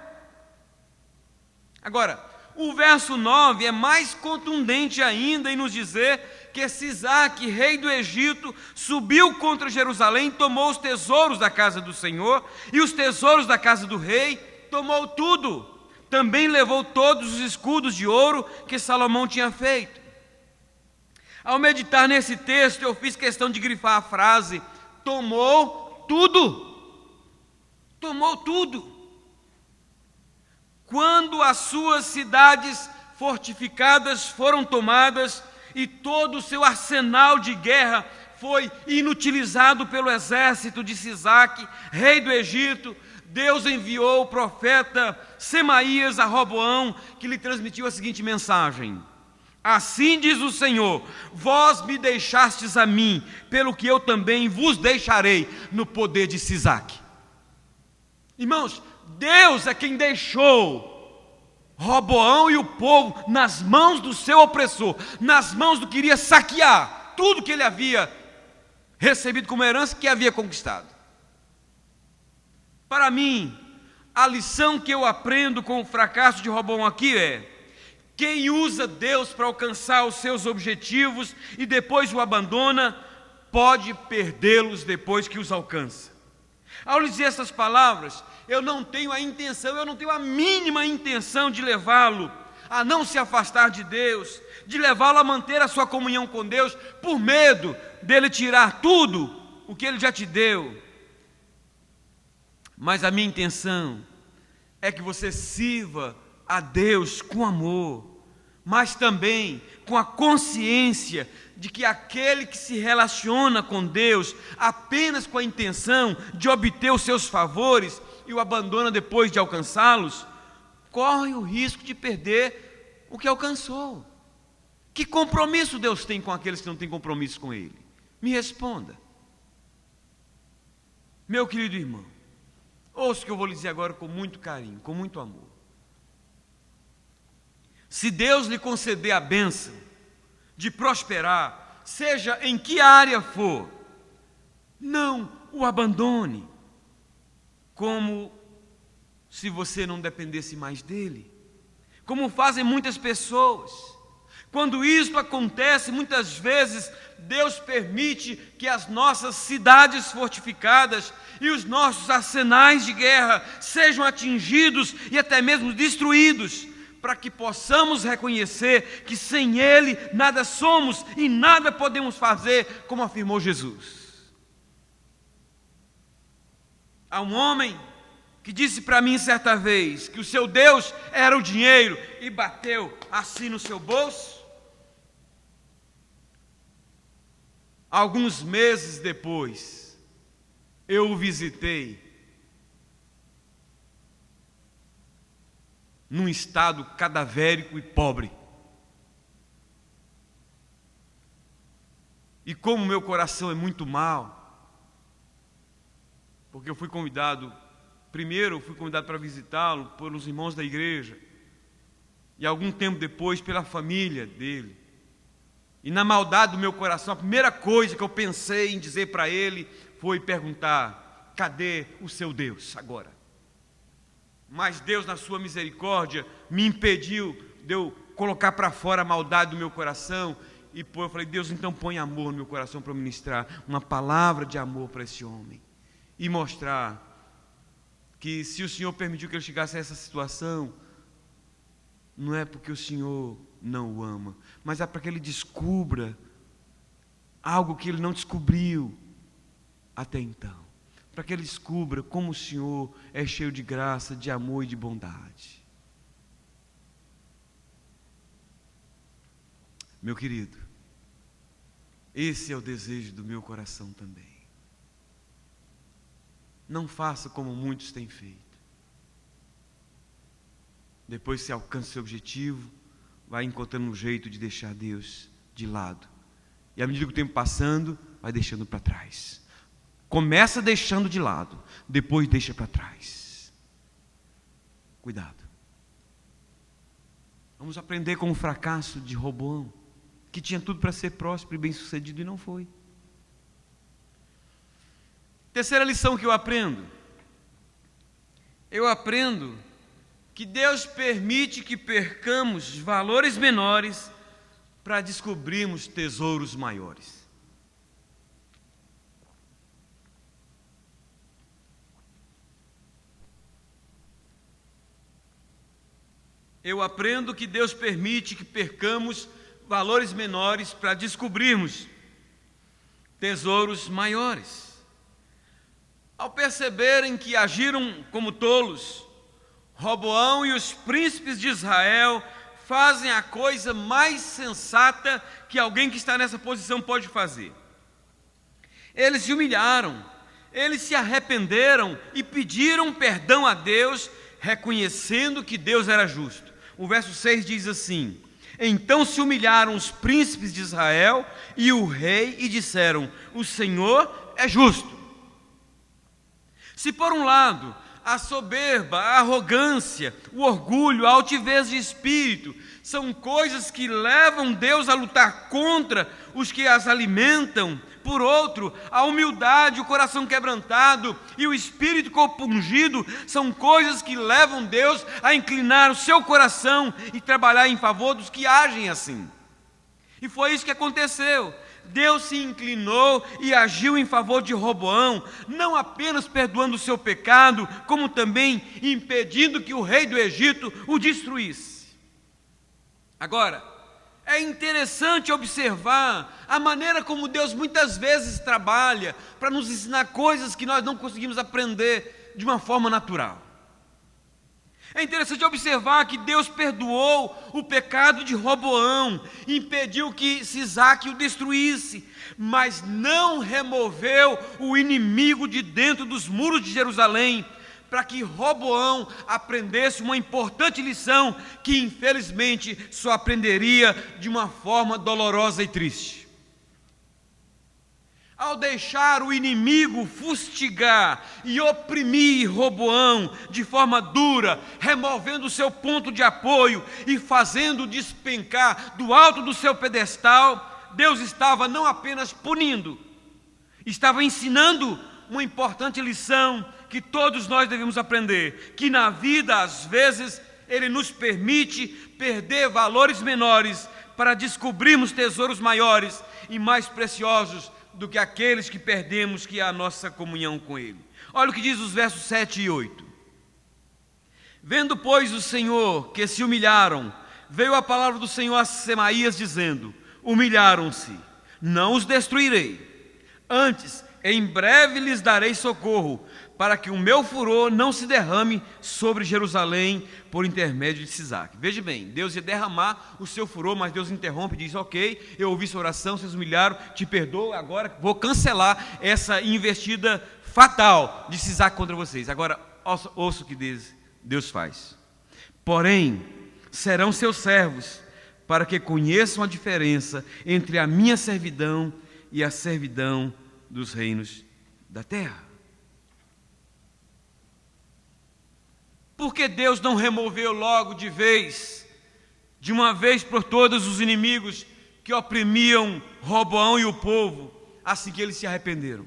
Agora, o verso 9 é mais contundente ainda em nos dizer que Sisaque, rei do Egito, subiu contra Jerusalém, tomou os tesouros da casa do Senhor e os tesouros da casa do rei, tomou tudo. Também levou todos os escudos de ouro que Salomão tinha feito. Ao meditar nesse texto, eu fiz questão de grifar a frase: tomou tudo. Tomou tudo. Quando as suas cidades fortificadas foram tomadas e todo o seu arsenal de guerra foi inutilizado pelo exército de Sisaque, rei do Egito, Deus enviou o profeta Semaías a Roboão, que lhe transmitiu a seguinte mensagem: assim diz o Senhor, vós me deixastes a mim, pelo que eu também vos deixarei no poder de Sisaque. Irmãos, Deus é quem deixou Roboão e o povo nas mãos do seu opressor, nas mãos do que iria saquear tudo que ele havia recebido como herança, que havia conquistado. Para mim, a lição que eu aprendo com o fracasso de Roboão aqui é: quem usa Deus para alcançar os seus objetivos e depois o abandona, pode perdê-los depois que os alcança. Ao dizer essas palavras, eu não tenho a mínima intenção de levá-lo a não se afastar de Deus, de levá-lo a manter a sua comunhão com Deus, por medo dele tirar tudo o que ele já te deu. Mas a minha intenção é que você sirva a Deus com amor, mas também com a consciência de que aquele que se relaciona com Deus apenas com a intenção de obter os seus favores e o abandona depois de alcançá-los, corre o risco de perder o que alcançou. Que compromisso Deus tem com aqueles que não têm compromisso com Ele? Me responda. Meu querido irmão, ouça o que eu vou lhe dizer agora com muito carinho, com muito amor. Se Deus lhe conceder a bênção de prosperar, seja em que área for, não o abandone, como se você não dependesse mais dele, como fazem muitas pessoas. Quando isso acontece, muitas vezes Deus permite que as nossas cidades fortificadas e os nossos arsenais de guerra sejam atingidos e até mesmo destruídos, para que possamos reconhecer que sem Ele nada somos e nada podemos fazer, como afirmou Jesus. Há um homem que disse para mim certa vez que o seu Deus era o dinheiro e bateu assim no seu bolso. Alguns meses depois, eu o visitei num estado cadavérico e pobre. E como meu coração é muito mau, porque eu fui convidado para visitá-lo pelos irmãos da igreja, e algum tempo depois pela família dele. E na maldade do meu coração, a primeira coisa que eu pensei em dizer para ele foi perguntar: cadê o seu Deus agora? Mas Deus, na sua misericórdia, me impediu de eu colocar para fora a maldade do meu coração. E eu falei: Deus, então põe amor no meu coração para ministrar uma palavra de amor para esse homem. E mostrar que se o Senhor permitiu que ele chegasse a essa situação, não é porque o Senhor não o ama, mas é para que ele descubra algo que ele não descobriu até então. Para que ele descubra como o Senhor é cheio de graça, de amor e de bondade. Meu querido, esse é o desejo do meu coração também. Não faça como muitos têm feito. depois você alcança o seu objetivo, vai encontrando um jeito de deixar Deus de lado. E à medida que o tempo passando, vai deixando para trás. Começa deixando de lado, depois deixa para trás. Cuidado. Vamos aprender com o fracasso de Roboão, que tinha tudo para ser próspero e bem-sucedido e não foi. Terceira lição que eu aprendo que Deus permite que percamos valores menores para descobrirmos tesouros maiores. Eu aprendo que Deus permite que percamos valores menores para descobrirmos tesouros maiores. Ao perceberem que agiram como tolos, Roboão e os príncipes de Israel fazem a coisa mais sensata que alguém que está nessa posição pode fazer. Eles se humilharam, eles se arrependeram e pediram perdão a Deus, reconhecendo que Deus era justo. O verso 6 diz assim: então se humilharam os príncipes de Israel e o rei e disseram: o Senhor é justo. Se por um lado a soberba, a arrogância, o orgulho, a altivez de espírito são coisas que levam Deus a lutar contra os que as alimentam, por outro, a humildade, o coração quebrantado e o espírito compungido são coisas que levam Deus a inclinar o seu coração e trabalhar em favor dos que agem assim. E foi isso que aconteceu. Deus se inclinou e agiu em favor de Roboão, não apenas perdoando o seu pecado, como também impedindo que o rei do Egito o destruísse. Agora, é interessante observar a maneira como Deus muitas vezes trabalha para nos ensinar coisas que nós não conseguimos aprender de uma forma natural. É interessante observar que Deus perdoou o pecado de Roboão, impediu que Sisaque o destruísse, mas não removeu o inimigo de dentro dos muros de Jerusalém, para que Roboão aprendesse uma importante lição que infelizmente só aprenderia de uma forma dolorosa e triste. Ao deixar o inimigo fustigar e oprimir Roboão de forma dura, removendo o seu ponto de apoio e fazendo despencar do alto do seu pedestal, Deus estava não apenas punindo, estava ensinando uma importante lição que todos nós devemos aprender, que na vida, às vezes, Ele nos permite perder valores menores para descobrirmos tesouros maiores e mais preciosos do que aqueles que perdemos, que é a nossa comunhão com Ele. Olha o que diz os versos 7 e 8. Vendo, pois, o Senhor que se humilharam, veio a palavra do Senhor a Semaías, dizendo: humilharam-se, não os destruirei. Antes, em breve lhes darei socorro, para que o meu furor não se derrame sobre Jerusalém por intermédio de Sisaque. Veja bem, Deus ia derramar o seu furor, mas Deus interrompe e diz: ok, eu ouvi sua oração, vocês humilharam, te perdoo, agora vou cancelar essa investida fatal de Sisaque contra vocês. Agora, ouça o que Deus faz. Porém, serão seus servos, para que conheçam a diferença entre a minha servidão e a servidão dos reinos da terra. Por que Deus não removeu logo de uma vez por todas, os inimigos que oprimiam Roboão e o povo, assim que eles se arrependeram?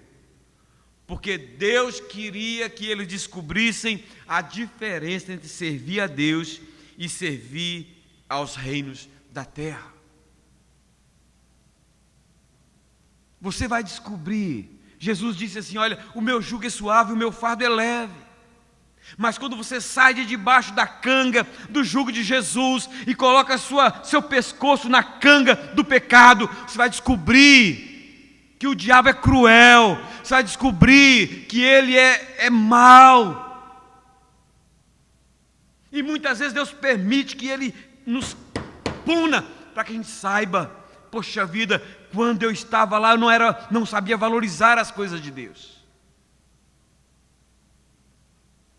Porque Deus queria que eles descobrissem a diferença entre servir a Deus e servir aos reinos da terra. Você vai descobrir. Jesus disse assim: olha, o meu jugo é suave, o meu fardo é leve. Mas quando você sai de debaixo da canga do jugo de Jesus e coloca seu pescoço na canga do pecado, você vai descobrir que o diabo é cruel, você vai descobrir que ele é mau. E muitas vezes Deus permite que ele nos puna para que a gente saiba: poxa vida, quando eu estava lá eu não sabia valorizar as coisas de Deus.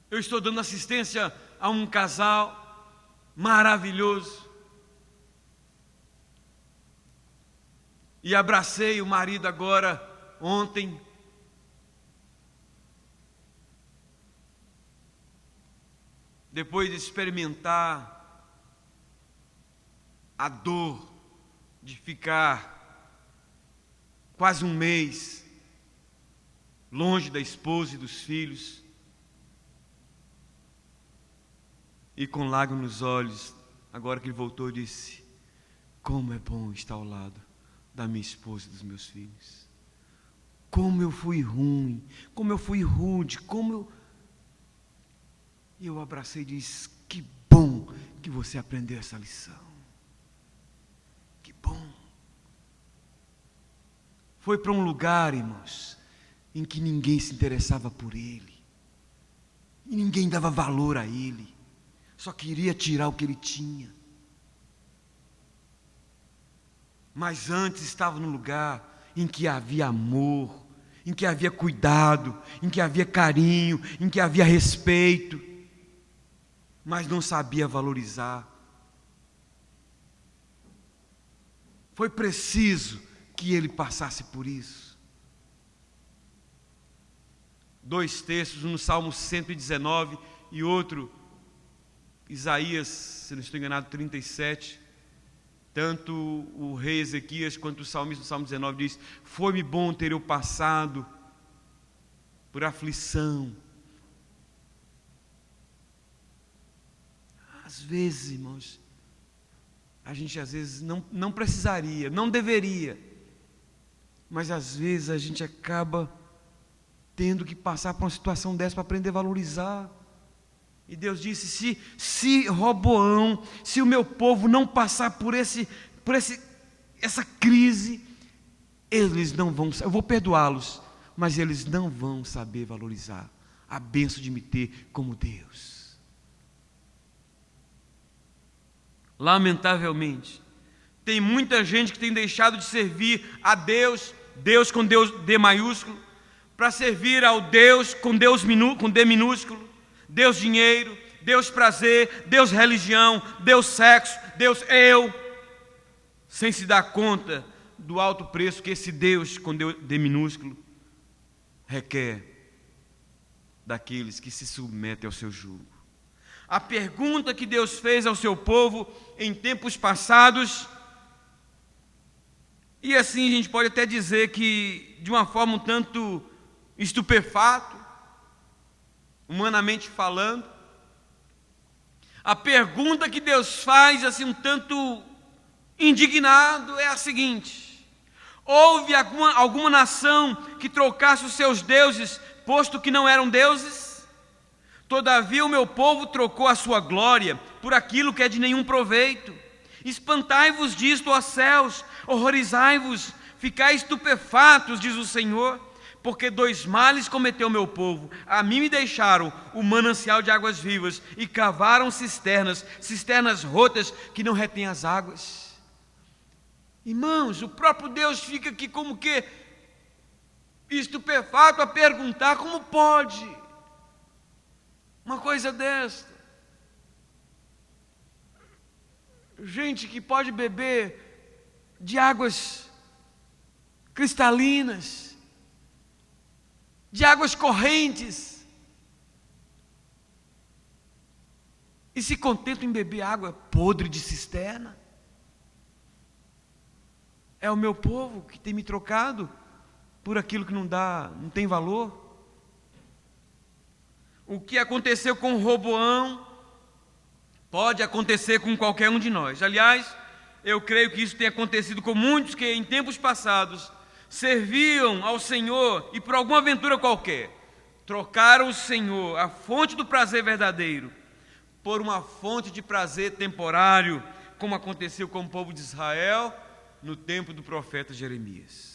Eu estou dando assistência a um casal maravilhoso. E abracei o marido agora, ontem. Depois de experimentar a dor de ficar quase um mês longe da esposa e dos filhos, e com lágrimas nos olhos, agora que ele voltou, disse: como é bom estar ao lado da minha esposa e dos meus filhos. Como eu fui ruim, como eu fui rude, E eu abracei e disse: que bom que você aprendeu essa lição. Que bom. Foi para um lugar, irmãos, em que ninguém se interessava por ele. E ninguém dava valor a ele. Só queria tirar o que ele tinha. Mas antes estava num lugar em que havia amor, em que havia cuidado, em que havia carinho, em que havia respeito, mas não sabia valorizar. Foi preciso que ele passasse por isso. 2 textos, um no Salmo 119 e outro, Isaías, se não estou enganado, 37. Tanto o rei Ezequias quanto o salmista do Salmo 19 diz: foi-me bom ter eu passado por aflição. Às vezes, irmãos, a gente às vezes não precisaria, não deveria, mas às vezes a gente acaba tendo que passar por uma situação dessa para aprender a valorizar. E Deus disse: se Roboão, se o meu povo não passar por essa crise, eles não vão, eu vou perdoá-los, mas eles não vão saber valorizar a bênção de me ter como Deus. Lamentavelmente, tem muita gente que tem deixado de servir a Deus, Deus com Deus D maiúsculo, para servir ao Deus com D minúsculo, Deus dinheiro, Deus prazer, Deus religião, Deus sexo, Deus eu, sem se dar conta do alto preço que esse Deus com D minúsculo requer daqueles que se submetem ao seu jugo. A pergunta que Deus fez ao seu povo em tempos passados, e assim a gente pode até dizer que de uma forma um tanto estupefato, humanamente falando, a pergunta que Deus faz assim um tanto indignado é a seguinte: houve alguma nação que trocasse os seus deuses, posto que não eram deuses? Todavia o meu povo trocou a sua glória por aquilo que é de nenhum proveito. Espantai-vos disto, ó céus, horrorizai-vos, ficai estupefatos, diz o Senhor, porque 2 males cometeu o meu povo. A mim me deixaram o manancial de águas vivas e cavaram cisternas rotas que não retêm as águas. Irmãos, o próprio Deus fica aqui como que estupefato a perguntar: como pode uma coisa desta? Gente que pode beber de águas cristalinas, de águas correntes, e se contenta em beber água podre de cisterna. É o meu povo que tem me trocado por aquilo que não tem valor. O que aconteceu com Roboão pode acontecer com qualquer um de nós. Aliás, eu creio que isso tem acontecido com muitos que em tempos passados serviam ao Senhor e por alguma aventura qualquer trocaram o Senhor, a fonte do prazer verdadeiro, por uma fonte de prazer temporário, como aconteceu com o povo de Israel no tempo do profeta Jeremias.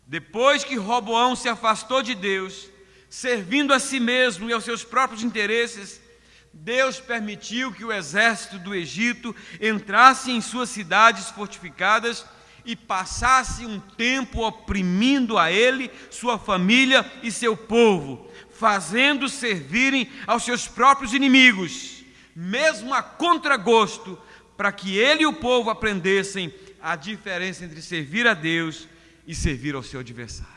Depois que Roboão se afastou de Deus, servindo a si mesmo e aos seus próprios interesses, Deus permitiu que o exército do Egito entrasse em suas cidades fortificadas e passasse um tempo oprimindo a ele, sua família e seu povo, fazendo servirem aos seus próprios inimigos, mesmo a contragosto, para que ele e o povo aprendessem a diferença entre servir a Deus e servir ao seu adversário.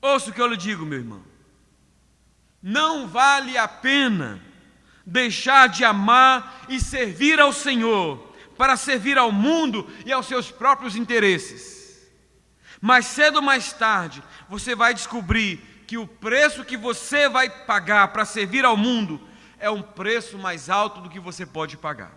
Ouça o que eu lhe digo, meu irmão. Não vale a pena deixar de amar e servir ao Senhor para servir ao mundo e aos seus próprios interesses. Mais cedo ou mais tarde, você vai descobrir que o preço que você vai pagar para servir ao mundo é um preço mais alto do que você pode pagar.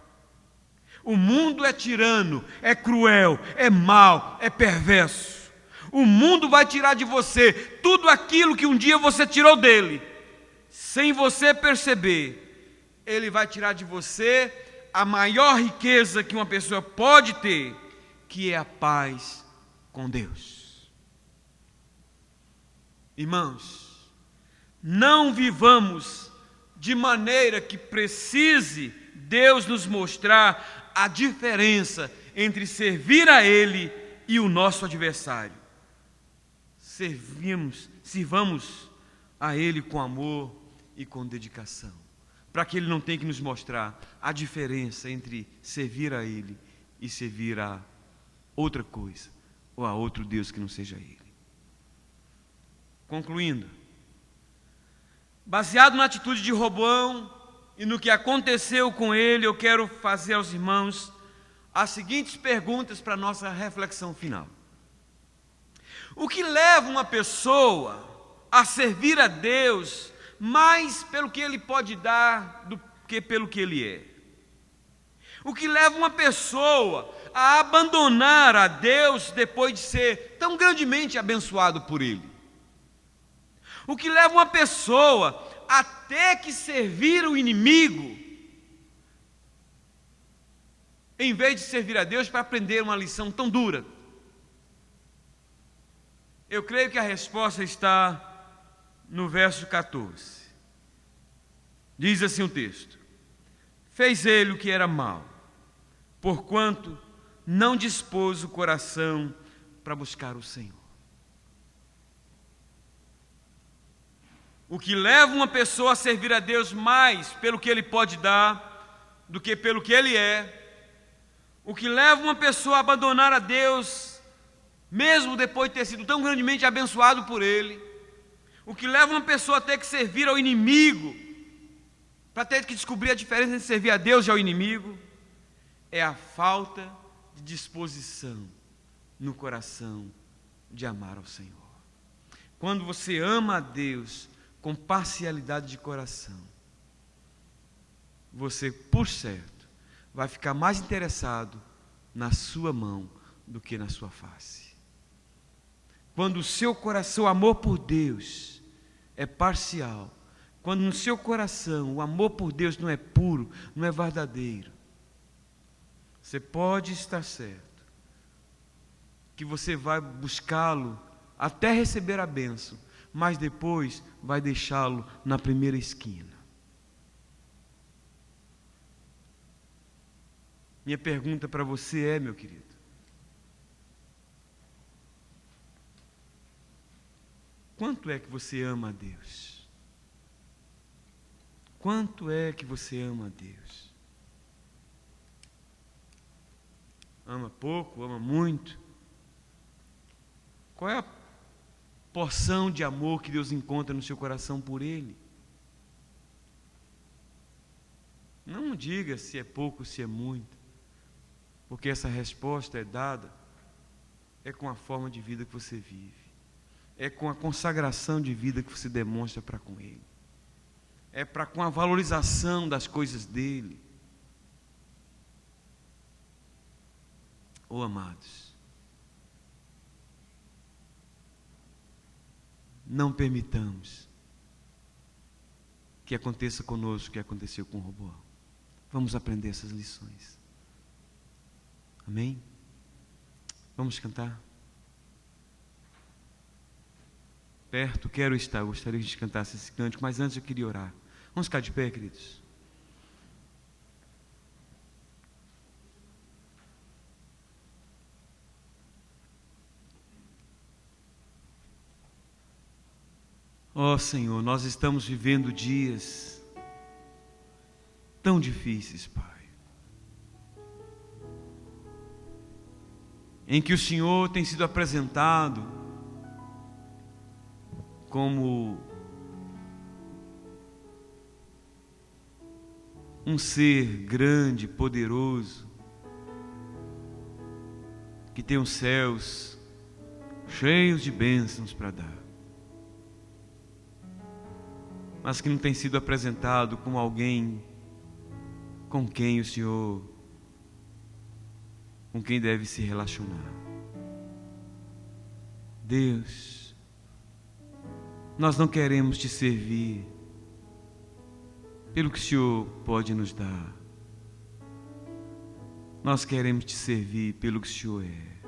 O mundo é tirano, é cruel, é mau, é perverso. O mundo vai tirar de você tudo aquilo que um dia você tirou dele. Sem você perceber, ele vai tirar de você a maior riqueza que uma pessoa pode ter, que é a paz com Deus. Irmãos, não vivamos de maneira que precise Deus nos mostrar a diferença entre servir a Ele e o nosso adversário. Sirvamos a Ele com amor e com dedicação, para que Ele não tenha que nos mostrar a diferença entre servir a Ele e servir a outra coisa, ou a outro Deus que não seja Ele. Concluindo, baseado na atitude de Roboão e no que aconteceu com ele, eu quero fazer aos irmãos as seguintes perguntas para a nossa reflexão final. O que leva uma pessoa a servir a Deus mais pelo que Ele pode dar do que pelo que Ele é? O que leva uma pessoa a abandonar a Deus depois de ser tão grandemente abençoado por Ele? O que leva uma pessoa a ter que servir o inimigo, em vez de servir a Deus para aprender uma lição tão dura? Eu creio que a resposta está no verso 14. Diz assim o texto: fez ele o que era mal, porquanto não dispôs o coração para buscar o Senhor. O que leva uma pessoa a servir a Deus mais pelo que Ele pode dar do que pelo que Ele é, o que leva uma pessoa a abandonar a Deus, mesmo depois de ter sido tão grandemente abençoado por Ele, o que leva uma pessoa a ter que servir ao inimigo, para ter que descobrir a diferença entre servir a Deus e ao inimigo, é a falta de disposição no coração de amar ao Senhor. Quando você ama a Deus com parcialidade de coração, você, por certo, vai ficar mais interessado na sua mão do que na sua face. Quando o seu coração, o amor por Deus é parcial, quando no seu coração o amor por Deus não é puro, não é verdadeiro, você pode estar certo que você vai buscá-lo até receber a bênção, mas depois vai deixá-lo na primeira esquina. Minha pergunta para você é, meu querido: quanto é que você ama a Deus? Quanto é que você ama a Deus? Ama pouco? Ama muito? Qual é a porção de amor que Deus encontra no seu coração por Ele? Não diga se é pouco ou se é muito, porque essa resposta é dada com a forma de vida que você vive, é com a consagração de vida que você demonstra para com Ele, é com a valorização das coisas dEle. Oh, amados, não permitamos que aconteça conosco o que aconteceu com Roboão. Vamos aprender essas lições. Amém? Vamos cantar? Perto quero estar. Eu gostaria que a gente cantasse esse cântico, mas antes eu queria orar. Vamos ficar de pé, queridos. Ó Senhor, nós estamos vivendo dias tão difíceis, Pai, em que o Senhor tem sido apresentado como um ser grande, poderoso, que tem os céus cheios de bênçãos para dar, mas que não tem sido apresentado como alguém com quem o Senhor, com quem deve se relacionar. Deus, nós não queremos te servir pelo que o Senhor pode nos dar. Nós queremos te servir pelo que o Senhor é.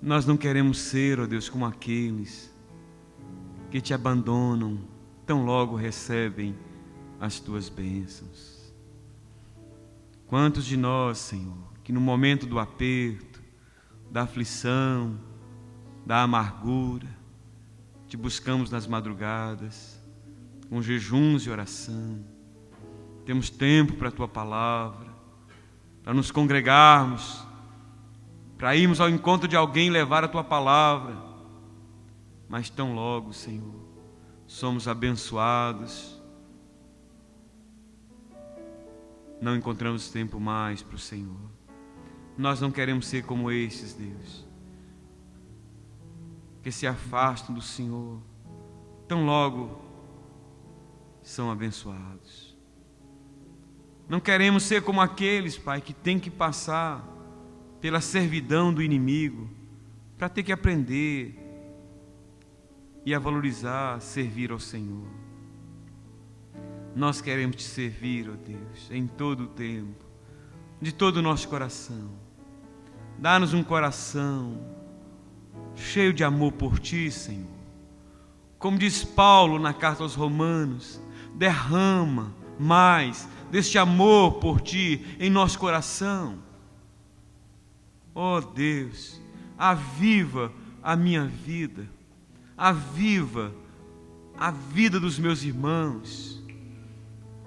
Nós não queremos ser, ó Deus, como aqueles que te abandonam tão logo recebem as tuas bênçãos. Quantos de nós, Senhor, que no momento do aperto, da aflição, da amargura, te buscamos nas madrugadas, com jejuns e oração, temos tempo para a tua palavra, para nos congregarmos, para irmos ao encontro de alguém e levar a tua palavra, mas tão logo, Senhor, somos abençoados, não encontramos tempo mais para o Senhor. Nós não queremos ser como estes, Deus, que se afastam do Senhor, tão logo são abençoados. Não queremos ser como aqueles, Pai, que tem que passar pela servidão do inimigo para ter que aprender e a valorizar, servir ao Senhor. Nós queremos te servir, ó Deus, em todo o tempo, de todo o nosso coração. Dá-nos um coração cheio de amor por ti, Senhor. Como diz Paulo na carta aos Romanos, derrama mais deste amor por ti em nosso coração. Ó Deus, aviva a minha vida, aviva a vida dos meus irmãos,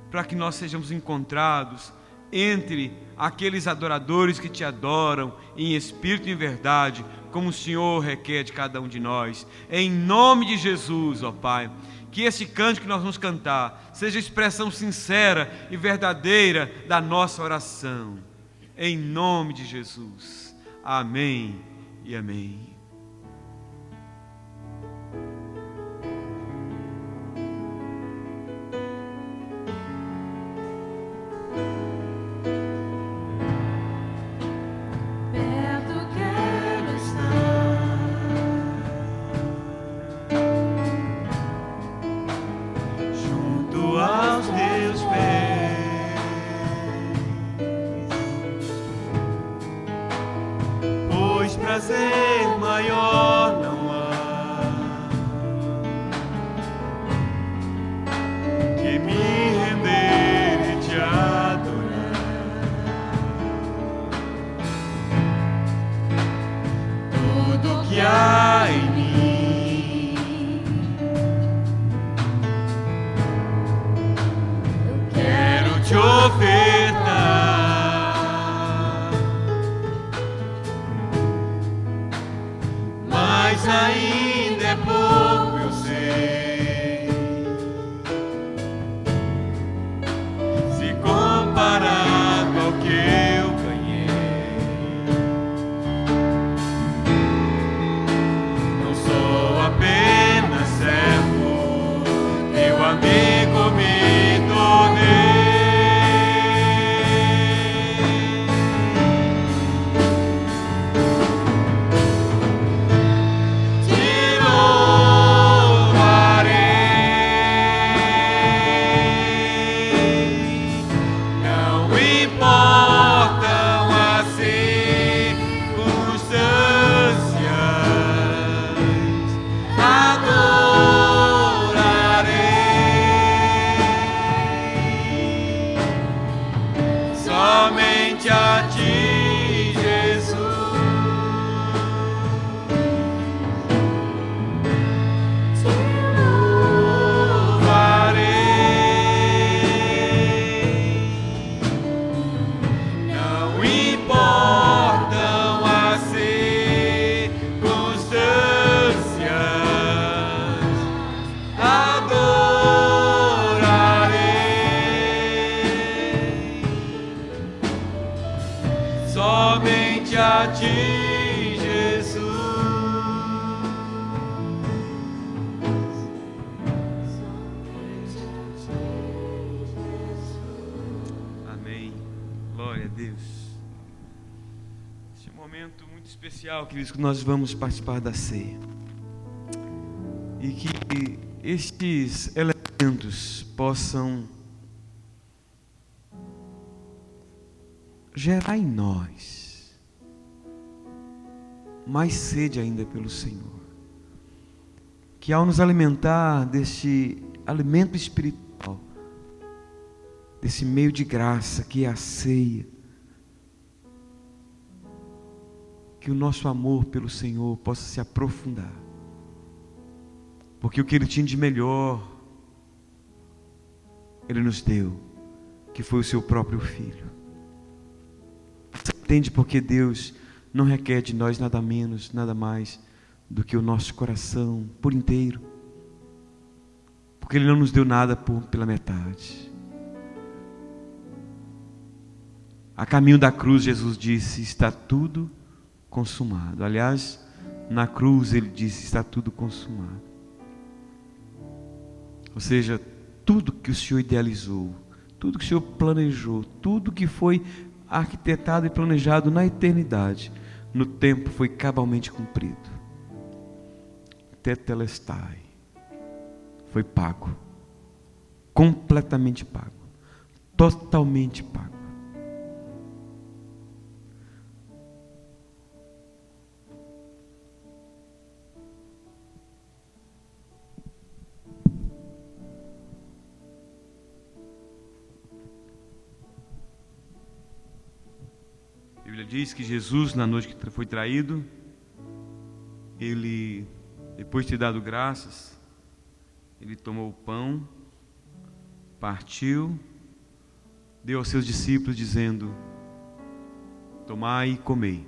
para que nós sejamos encontrados entre aqueles adoradores que te adoram em espírito e em verdade, como o Senhor requer de cada um de nós. Em nome de Jesus, ó Pai, que esse cântico que nós vamos cantar seja expressão sincera e verdadeira da nossa oração. Em nome de Jesus. Amém e amém. prazer a ti, Jesus. Amém. Glória a Deus. Este é um momento muito especial, queridos, que nós vamos participar da ceia. E que estes elementos possam gerar em nós mais sede ainda pelo Senhor. Que ao nos alimentar deste alimento espiritual, desse meio de graça que é a ceia, que o nosso amor pelo Senhor possa se aprofundar. Porque o que Ele tinha de melhor, Ele nos deu, que foi o seu próprio Filho. Você entende porque Deus não requer de nós nada menos, nada mais do que o nosso coração por inteiro? Porque Ele não nos deu nada pela metade. A caminho da cruz, Jesus disse: está tudo consumado. Aliás, na cruz Ele disse: está tudo consumado. Ou seja, tudo que o Senhor idealizou, tudo que o Senhor planejou, tudo que foi arquitetado e planejado na eternidade, no tempo foi cabalmente cumprido. Tetelestai. Foi pago. Completamente pago. Totalmente pago. A Bíblia diz que Jesus, na noite que foi traído, Ele, depois de ter dado graças, Ele tomou o pão, partiu, deu aos seus discípulos dizendo: tomai e comei,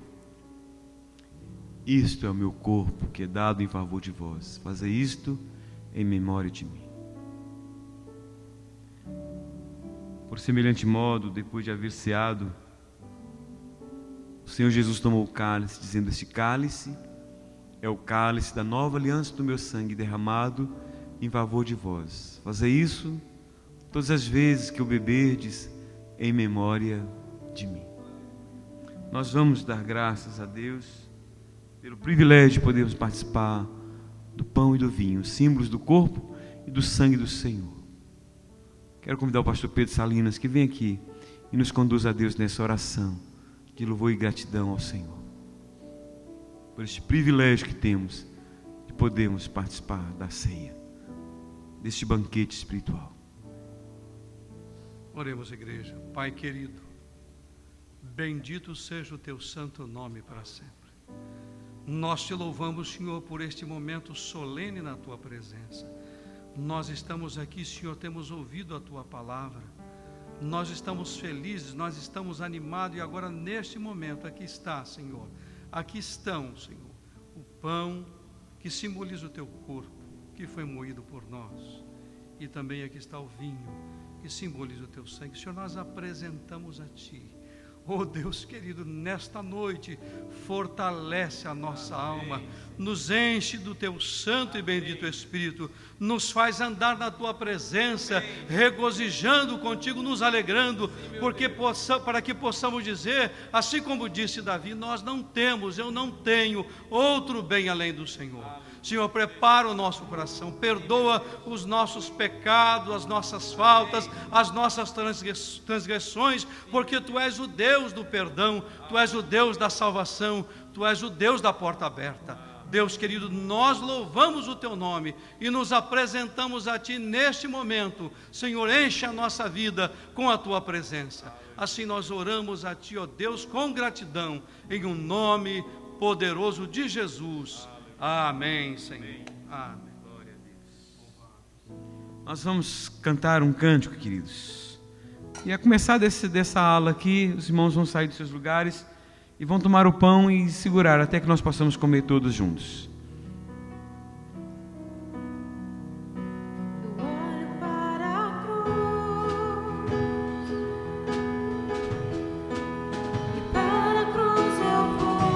isto é o meu corpo que é dado em favor de vós, fazei isto em memória de mim. Por semelhante modo, depois de haver ceado, o Senhor Jesus tomou o cálice, dizendo: este cálice é o cálice da nova aliança do meu sangue derramado em favor de vós. Fazei isso todas as vezes que o beberdes em memória de mim. Nós vamos dar graças a Deus pelo privilégio de podermos participar do pão e do vinho, símbolos do corpo e do sangue do Senhor. Quero convidar o pastor Pedro Salinas que vem aqui e nos conduz a Deus nessa oração de louvor e gratidão ao Senhor, por este privilégio que temos de podermos participar da ceia, deste banquete espiritual. Oremos, igreja. Pai querido, bendito seja o teu santo nome para sempre. Nós te louvamos, Senhor, por este momento solene na tua presença. Nós estamos aqui, Senhor, temos ouvido a tua palavra. Nós estamos felizes, nós estamos animados, e agora neste momento aqui está, Senhor, aqui estão, Senhor, o pão que simboliza o teu corpo, que foi moído por nós, e também aqui está o vinho, que simboliza o teu sangue. Senhor, nós apresentamos a Ti. Oh Deus querido, nesta noite, fortalece a nossa alma, nos enche do Teu Santo e bendito Espírito, nos faz andar na Tua presença, regozijando contigo, nos alegrando, para que possamos dizer, assim como disse Davi: nós não temos, eu não tenho outro bem além do Senhor. Senhor, prepara o nosso coração, perdoa os nossos pecados, as nossas faltas, as nossas transgressões, porque Tu és o Deus do perdão, Tu és o Deus da salvação, Tu és o Deus da porta aberta. Deus querido, nós louvamos o Teu nome e nos apresentamos a Ti neste momento. Senhor, enche a nossa vida com a Tua presença. Assim nós oramos a Ti, ó Deus, com gratidão, em um nome poderoso de Jesus. Amém, Senhor. Amém. Glória a Deus. Nós vamos cantar um cântico, queridos. E a começar dessa ala aqui, os irmãos vão sair dos seus lugares e vão tomar o pão e segurar até que nós possamos comer todos juntos. Para a cruz eu vou.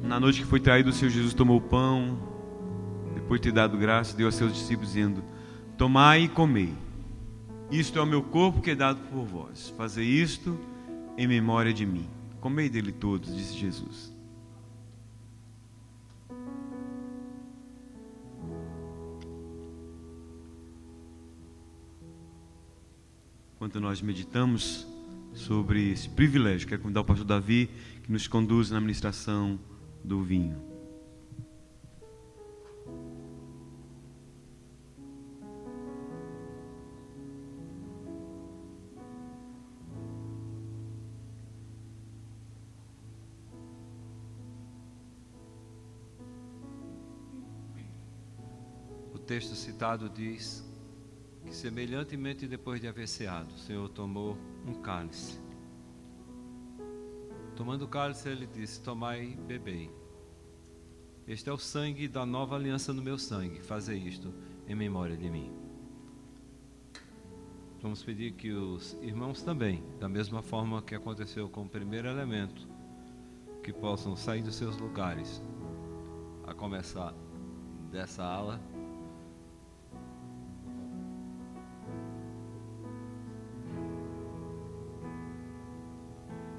Na noite que foi traído, o Senhor Jesus tomou o pão, depois de ter dado graça, deu aos seus discípulos, dizendo: tomai e comei, isto é o meu corpo que é dado por vós, fazei isto em memória de mim. Comei dele todos, disse Jesus. Enquanto nós meditamos sobre esse privilégio, quero convidar o pastor Davi que nos conduz na ministração do vinho. O texto citado diz que, semelhantemente depois de haver ceado, o Senhor tomou um cálice. Tomando o cálice, ele disse: tomai e bebei. Este é o sangue da nova aliança no meu sangue. Fazei isto em memória de mim. Vamos pedir que os irmãos também, da mesma forma que aconteceu com o primeiro elemento, que possam sair dos seus lugares, a começar dessa ala.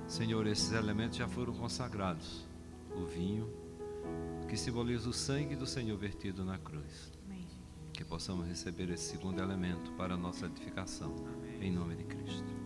Senhor, esses elementos já foram consagrados. O vinho, que simboliza o sangue do Senhor vertido na cruz. Que possamos receber esse segundo elemento para a nossa edificação. Em nome de Cristo.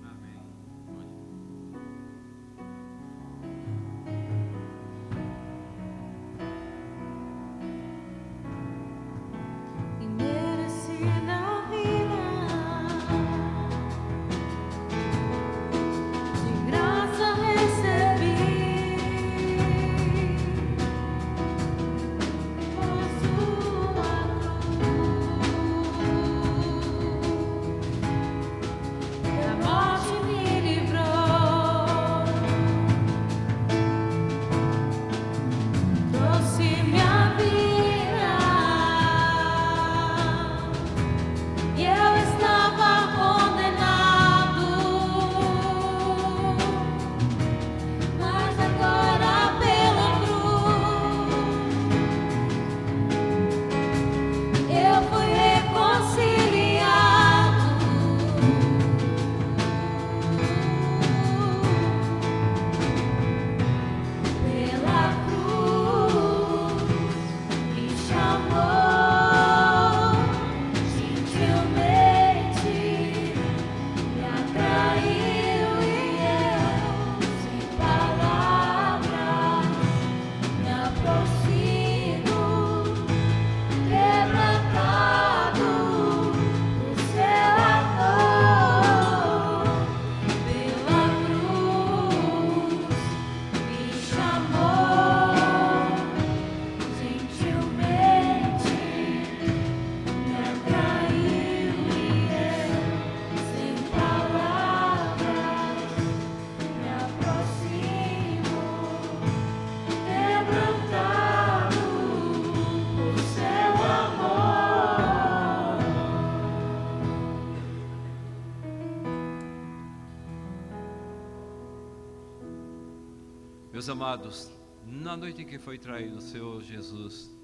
Meus amados, na noite em que foi traído, o Senhor Jesus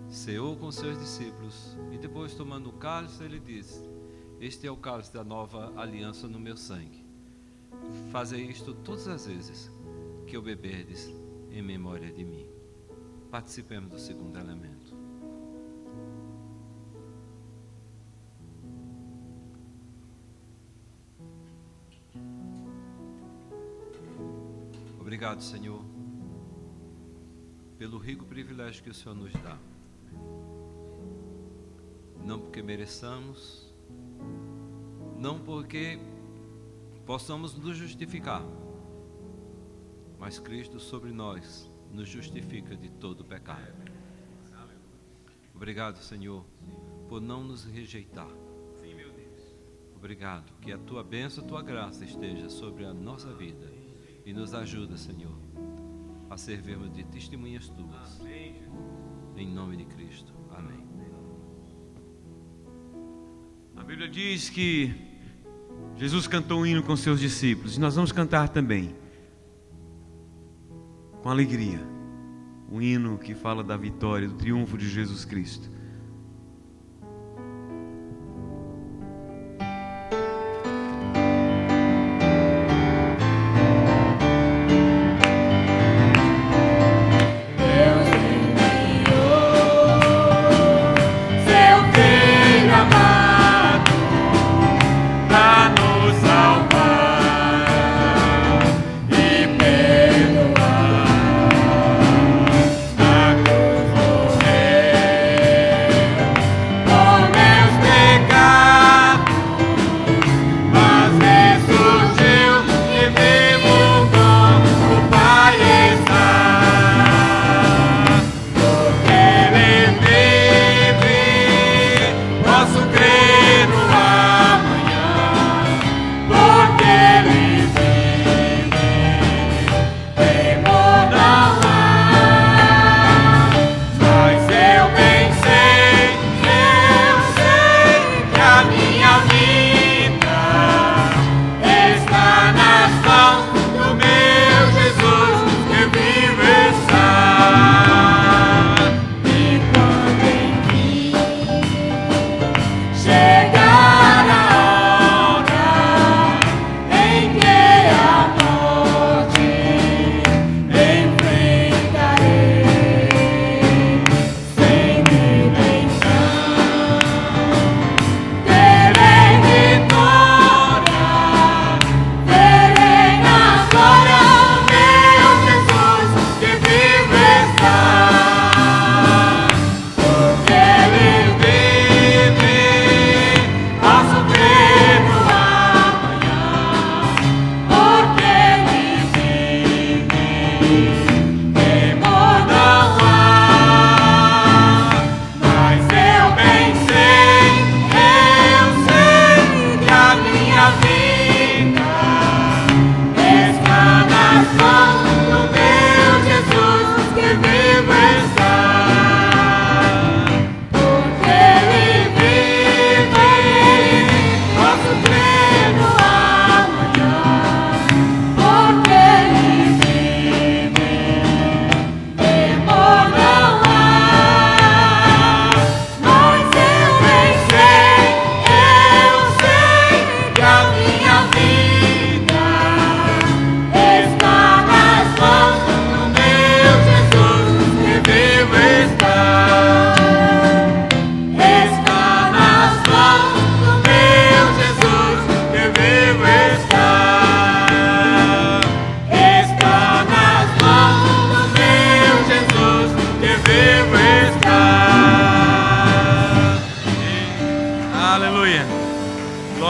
ceou com seus discípulos e depois, tomando o cálice, ele disse: este é o cálice da nova aliança no meu sangue. Fazei isto todas as vezes que o beberdes em memória de mim. Participemos do segundo elemento. Obrigado, Senhor, pelo rico privilégio que o Senhor nos dá. Não porque mereçamos, não porque possamos nos justificar, mas Cristo sobre nós nos justifica de todo pecado. Obrigado, Senhor, por não nos rejeitar. Obrigado, que a Tua bênção, a Tua graça esteja sobre a nossa vida. E nos ajuda, Senhor, a servirmos de testemunhas Tuas. Em nome de Cristo. Amém. A Bíblia diz que Jesus cantou um hino com seus discípulos. E nós vamos cantar também, com alegria, o hino que fala da vitória, do triunfo de Jesus Cristo.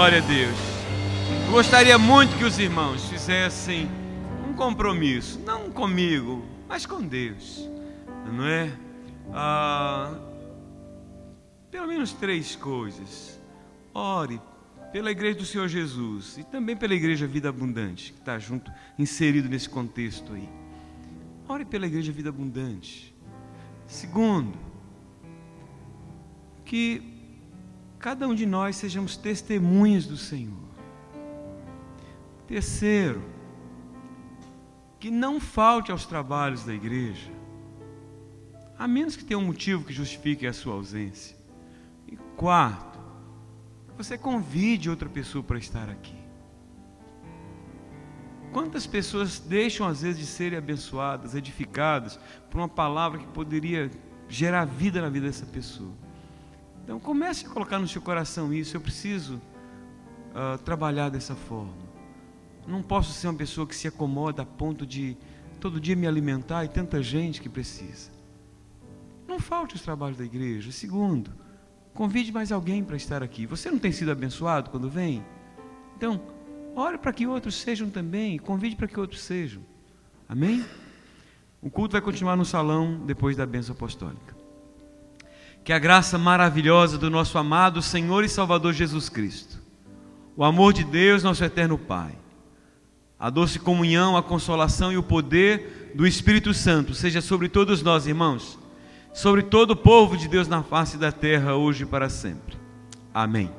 Glória a Deus. Eu gostaria muito que os irmãos fizessem um compromisso, não comigo, mas com Deus, não é? Pelo menos 3 coisas. Ore pela igreja do Senhor Jesus e também pela igreja Vida Abundante, que está junto, inserido nesse contexto aí. Ore pela igreja Vida Abundante. Segundo, que cada um de nós sejamos testemunhas do Senhor. Terceiro, que não falte aos trabalhos da igreja, a menos que tenha um motivo que justifique a sua ausência. E quarto, que você convide outra pessoa para estar aqui. Quantas pessoas deixam às vezes de serem abençoadas, edificadas por uma palavra que poderia gerar vida na vida dessa pessoa? Então comece a colocar no seu coração isso. Eu preciso trabalhar dessa forma. Não posso ser uma pessoa que se acomoda a ponto de todo dia me alimentar e tanta gente que precisa. Não falte os trabalhos da igreja. Segundo, convide mais alguém para estar aqui. Você não tem sido abençoado quando vem? Então, ore para que outros sejam também. Convide para que outros sejam. Amém? O culto vai continuar no salão depois da bênção apostólica. Que a graça maravilhosa do nosso amado Senhor e Salvador Jesus Cristo, o amor de Deus, nosso eterno Pai, a doce comunhão, a consolação e o poder do Espírito Santo seja sobre todos nós, irmãos, sobre todo o povo de Deus na face da terra, hoje e para sempre. Amém.